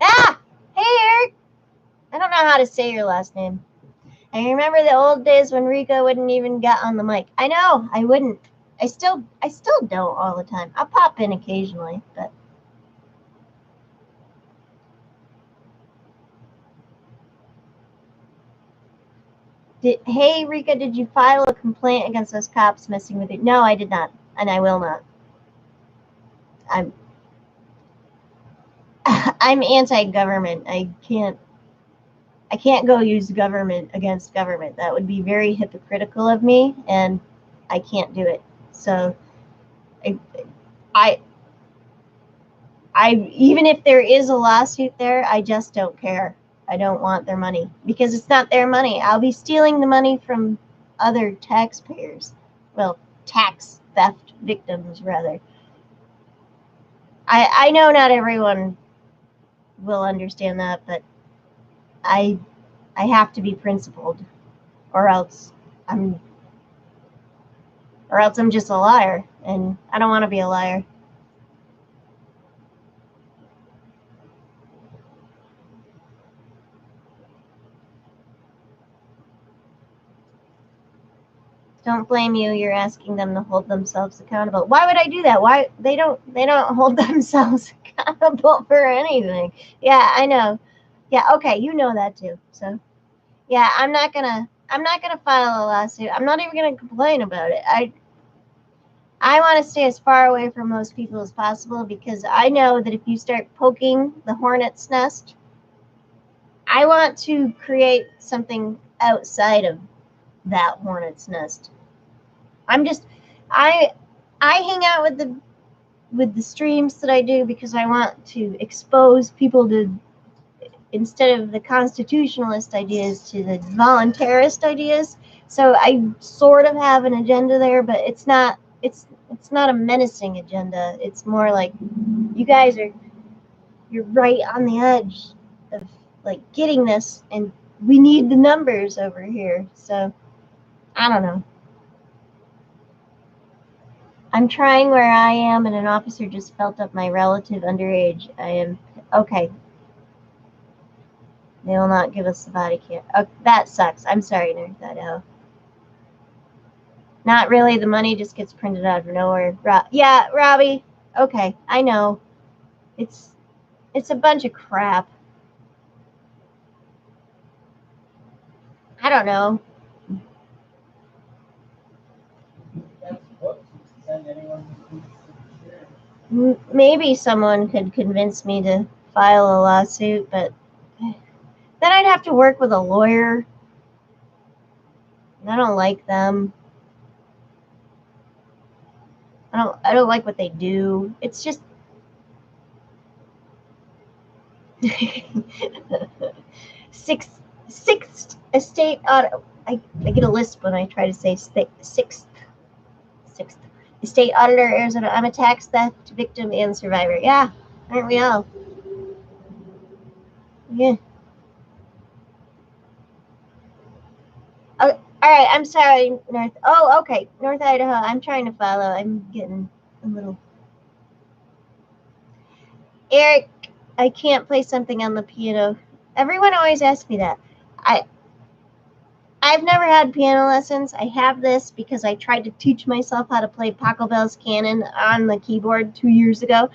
Ah! Hey, Eric! I don't know how to say your last name. I remember the old days when Rika wouldn't even get on the mic. I know, I wouldn't. I still don't all the time. I'll pop in occasionally, but... Hey, Rika, did you file a complaint against those cops messing with you? No, I did not, and I will not. I'm anti-government. I can't go use government against government. That would be very hypocritical of me, and I can't do it. So even if there is a lawsuit there, I just don't care. I don't want their money because it's not their money. I'll be stealing the money from other taxpayers. Well, tax theft victims, rather. I know not everyone will understand that, but I have to be principled, or else I'm just a liar, and I don't want to be a liar. Don't blame you. You're asking them to hold themselves accountable. Why would I do that? Why they don't hold themselves accountable for anything? Yeah, I know. Yeah, okay, you know that too. So, yeah, I'm not gonna file a lawsuit. I'm not even gonna complain about it. I want to stay as far away from most people as possible because I know that if you start poking the hornet's nest, I want to create something outside of that hornet's nest. I hang out with the streams that I do because I want to expose people to, instead of the constitutionalist ideas, to the voluntarist ideas. So I sort of have an agenda there, but it's not a menacing agenda. It's more like you guys you're right on the edge of like getting this, and we need the numbers over here. So I don't know. I'm trying where I am, and an officer just felt up my relative underage. I am okay. They will not give us the body cam. Oh, that sucks. I'm sorry, Nerd that out. Not really. The money just gets printed out of nowhere. Yeah, Robbie. Okay, I know. It's a bunch of crap. I don't know. Maybe someone could convince me to file a lawsuit, but then I'd have to work with a lawyer. I don't like them. I don't like what they do. It's just sixth estate audit. I get a lisp when I try to say sixth estate auditor, Arizona. I'm a tax theft victim and survivor. Yeah, aren't we all? Yeah. Oh, all right. I'm sorry, North. Oh, okay. North Idaho. I'm trying to follow. I'm getting a little. Eric, I can't play something on the piano. Everyone always asks me that. I've never had piano lessons. I have this because I tried to teach myself how to play Pachelbel's Canon on the keyboard 2 years ago,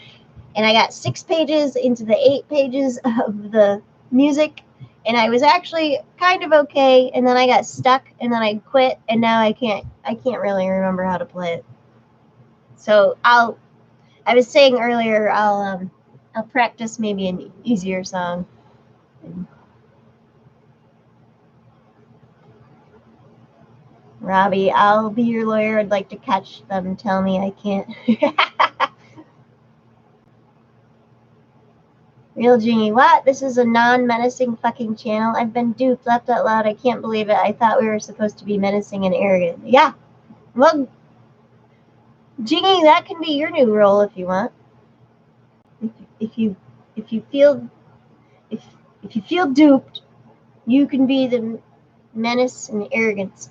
and I got 6 pages into the 8 pages of the music, and I was actually kind of okay, and then I got stuck, and then I quit, and now I can't really remember how to play it. So I was saying earlier, I'll practice maybe an easier song. Robbie, I'll be your lawyer. I'd like to catch them. Tell me I can't. Real Genie, what? This is a non-menacing fucking channel. I've been duped, laughed out loud. I can't believe it. I thought we were supposed to be menacing and arrogant. Yeah. Well, Genie, that can be your new role if you want. If you feel duped, you can be the menace and arrogance.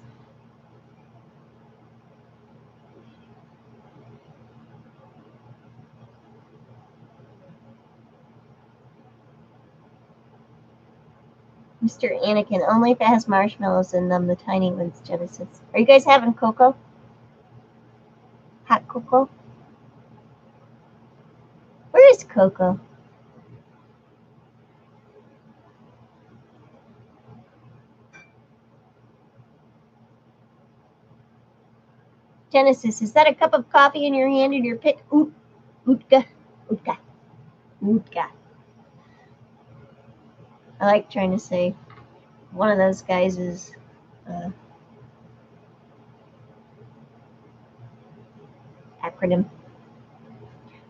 Mr. Anakin, only if it has marshmallows in them, the tiny ones, Genesis. Are you guys having cocoa? Hot cocoa? Where is Coco? Genesis, is that a cup of coffee in your hand in your pit? Utka. Utka. Utka. I like trying to say one of those guys is acronym.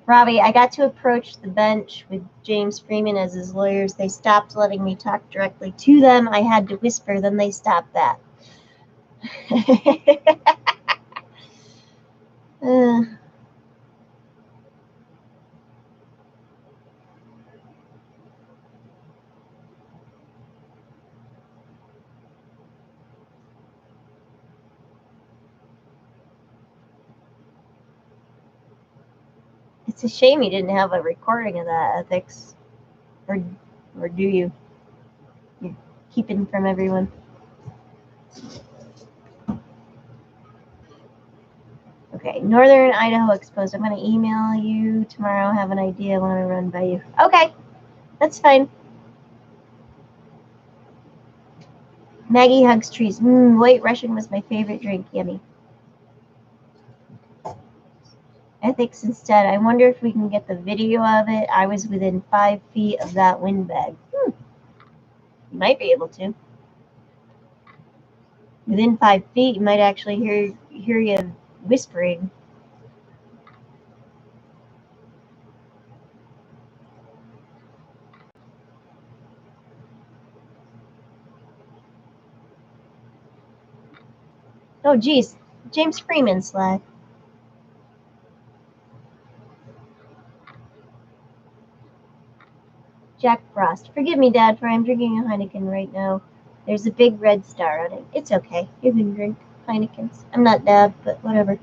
Robbie, I got to approach the bench with James Freeman as his lawyers. They stopped letting me talk directly to them. I had to whisper, then they stopped that. It's a shame you didn't have a recording of that, Ethics. Or do you? You're keeping from everyone. Okay, Northern Idaho Exposed. I'm going to email you tomorrow. Have an idea. I want to run by you. Okay, that's fine. Maggie hugs trees. White Russian was my favorite drink. Yummy. Ethics instead. I wonder if we can get the video of it. I was within 5 feet of that windbag. You might be able to. Within 5 feet, you might actually hear you whispering. Oh, geez. James Freeman's live. Jack Frost. Forgive me, Dad, for I'm drinking a Heineken right now. There's a big red star on it. It's okay. You can drink Heinekens. I'm not Dad, but whatever.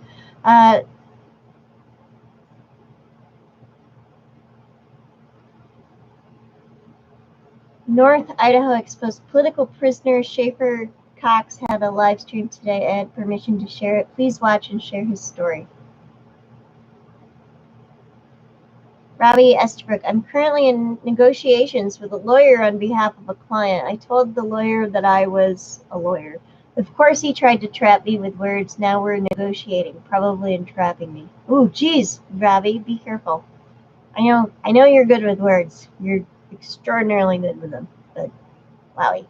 North Idaho Exposed. Political prisoner Schaefer Cox had a live stream today. I had permission to share it. Please watch and share his story. Robbie Estabrook. I'm currently in negotiations with a lawyer on behalf of a client. I told the lawyer that I was a lawyer. Of course, he tried to trap me with words. Now we're negotiating, probably entrapping me. Ooh, geez, Robbie, be careful. I know you're good with words. You're extraordinarily good with them, but wowie.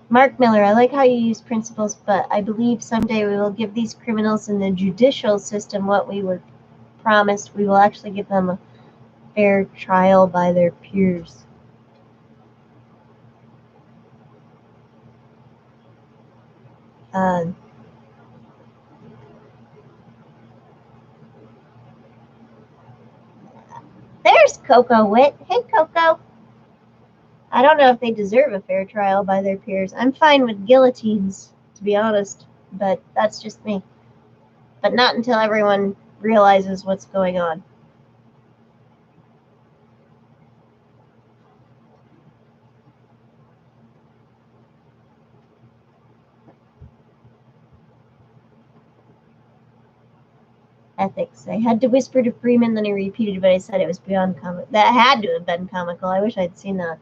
Mark Miller, I like how you use principles, but I believe someday we will give these criminals in the judicial system what we were promised. We will actually give them a fair trial by their peers. There's Coco Wit. Hey, Coco. I don't know if they deserve a fair trial by their peers. I'm fine with guillotines, to be honest, but that's just me. But not until everyone realizes what's going on. Ethics. I had to whisper to Freeman, then he repeated, but I said it was beyond comical. That had to have been comical. I wish I'd seen that.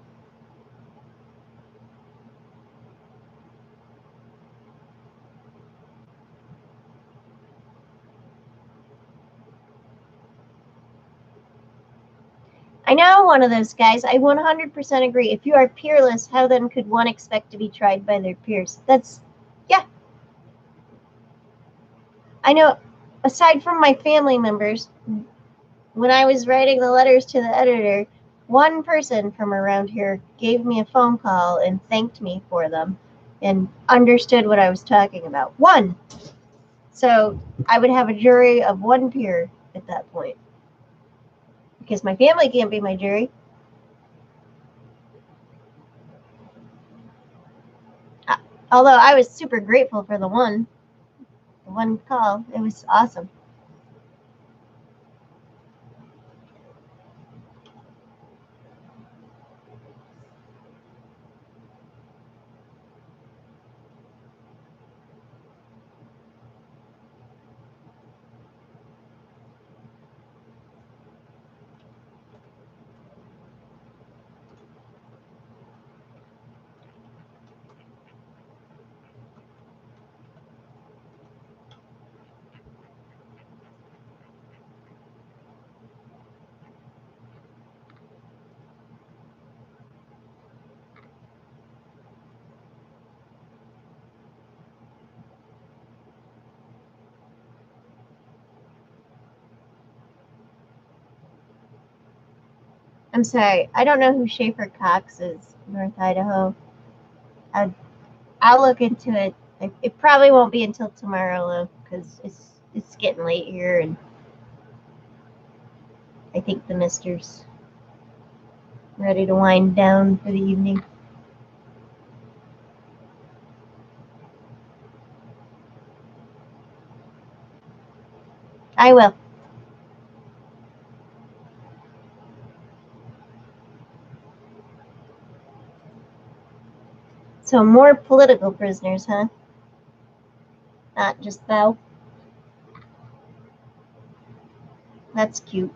I know one of those guys. I 100% agree. If you are peerless, how then could one expect to be tried by their peers? Yeah. I know, aside from my family members, when I was writing the letters to the editor, one person from around here gave me a phone call and thanked me for them and understood what I was talking about. One. So I would have a jury of one peer at that point. Because my family can't be my jury. Although I was super grateful for the one call. It was awesome. I'm sorry. I don't know who Schaefer Cox is, North Idaho. I'll look into it. It probably won't be until tomorrow, though, because it's getting late here, and I think the mister's ready to wind down for the evening. I will. So more political prisoners, huh? Not just Bell. That's cute.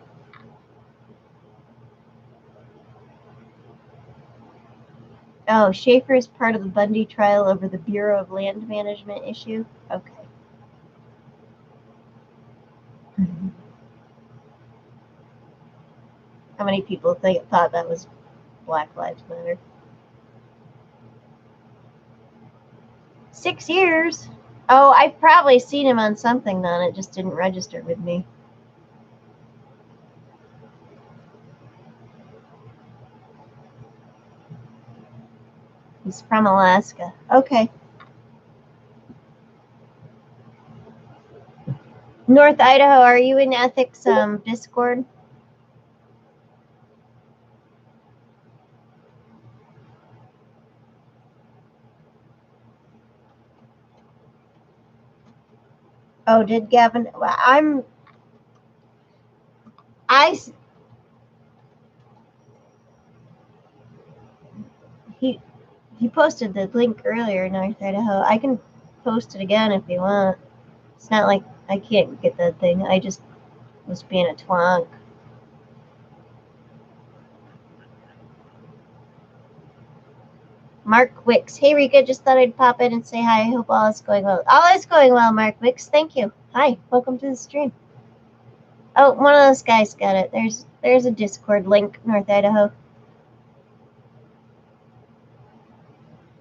Oh, Schaefer is part of the Bundy trial over the Bureau of Land Management issue? Okay. How many people thought that was Black Lives Matter? 6 years? Oh, I've probably seen him on something then. It just didn't register with me. He's from Alaska. Okay. North Idaho, are you in ethics Discord? Oh, did Gavin? He posted the link earlier, North Idaho. I can post it again if you want. It's not like I can't get that thing. I just was being a twonk. Mark Wicks. Hey, Rika, just thought I'd pop in and say hi. I hope all is going well. All is going well, Mark Wicks. Thank you. Hi, welcome to the stream. Oh, one of those guys got it. There's a Discord link, North Idaho.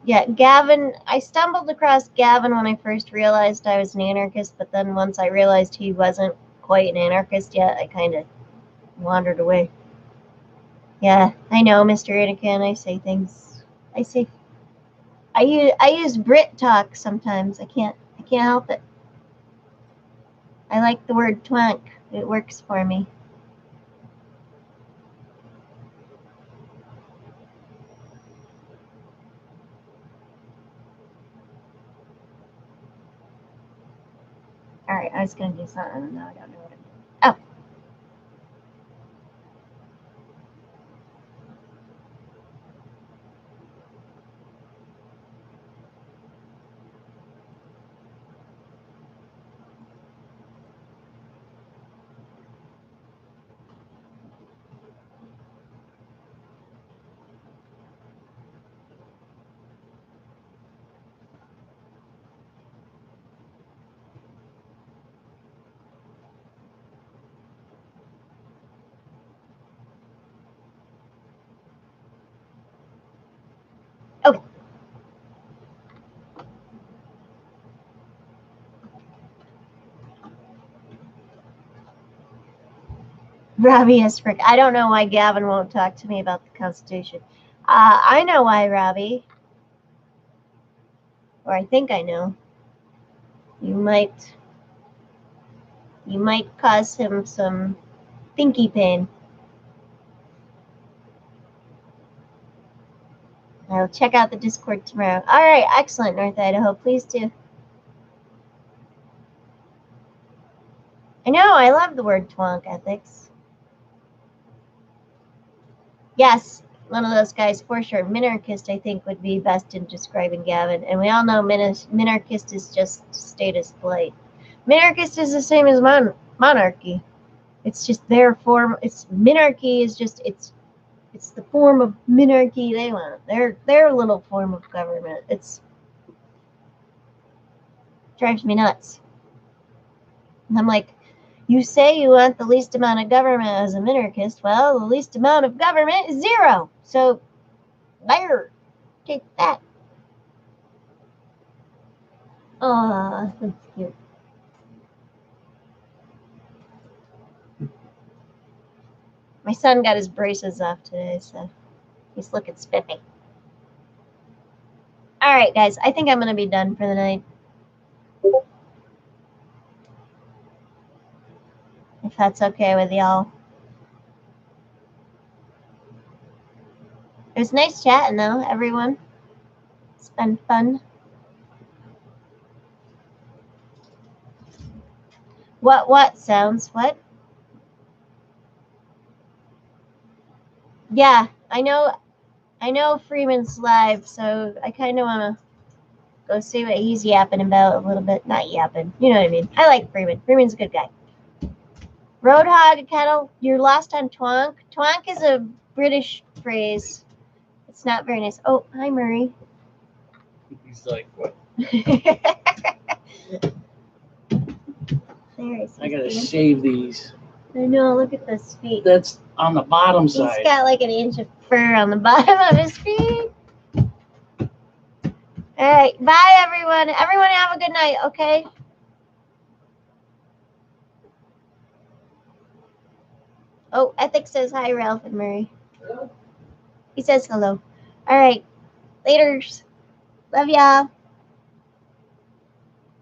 Yeah, Gavin, I stumbled across Gavin when I first realized I was an anarchist, but then once I realized he wasn't quite an anarchist yet, I kind of wandered away. Yeah, I know, Mr. Anakin, I say things. I use Brit talk sometimes. I can't help it. I like the word twonk. It works for me. All right, I was going to do something, and now I don't know what I'm doing. Oh. Okay. Robbie is frick. I don't know why Gavin won't talk to me about the Constitution. I know why, Robbie. Or I think I know. You might cause him some thinky pain. I'll check out the Discord tomorrow. All right, excellent, North Idaho. Please do. I know, I love the word twonk ethics. Yes, one of those guys for sure. Minarchist, I think, would be best in describing Gavin. And we all know minarchist is just status polite. Minarchist is the same as monarchy. It's just their form. It's minarchy is just it's the form of minarchy they want. Their little form of government. It's drives me nuts. And I'm like, you say you want the least amount of government as a minarchist. Well, the least amount of government is 0. So there, take that. Oh, that's cute. My son got his braces off today, so he's looking spiffy. All right, guys, I think I'm going to be done for the night. If that's okay with y'all. It was nice chatting, though, everyone. It's been fun. What sounds? What? Yeah, I know Freeman's live, so I kind of want to go see what he's yapping about a little bit. Not yapping, you know what I mean. I like Freeman. Freeman's a good guy. Roadhog kettle, you're lost on twonk. Twonk is a British phrase. It's not very nice. Oh, hi, Murray. He's like, what? There I gotta shave these. I know, look at those feet. That's on the bottom He's side. got like an inch of fur on the bottom of his feet. All right, bye, everyone. Everyone have a good night, okay? Oh, Ethics says hi, Ralph and Murray. He says hello. All right, laters. Love y'all.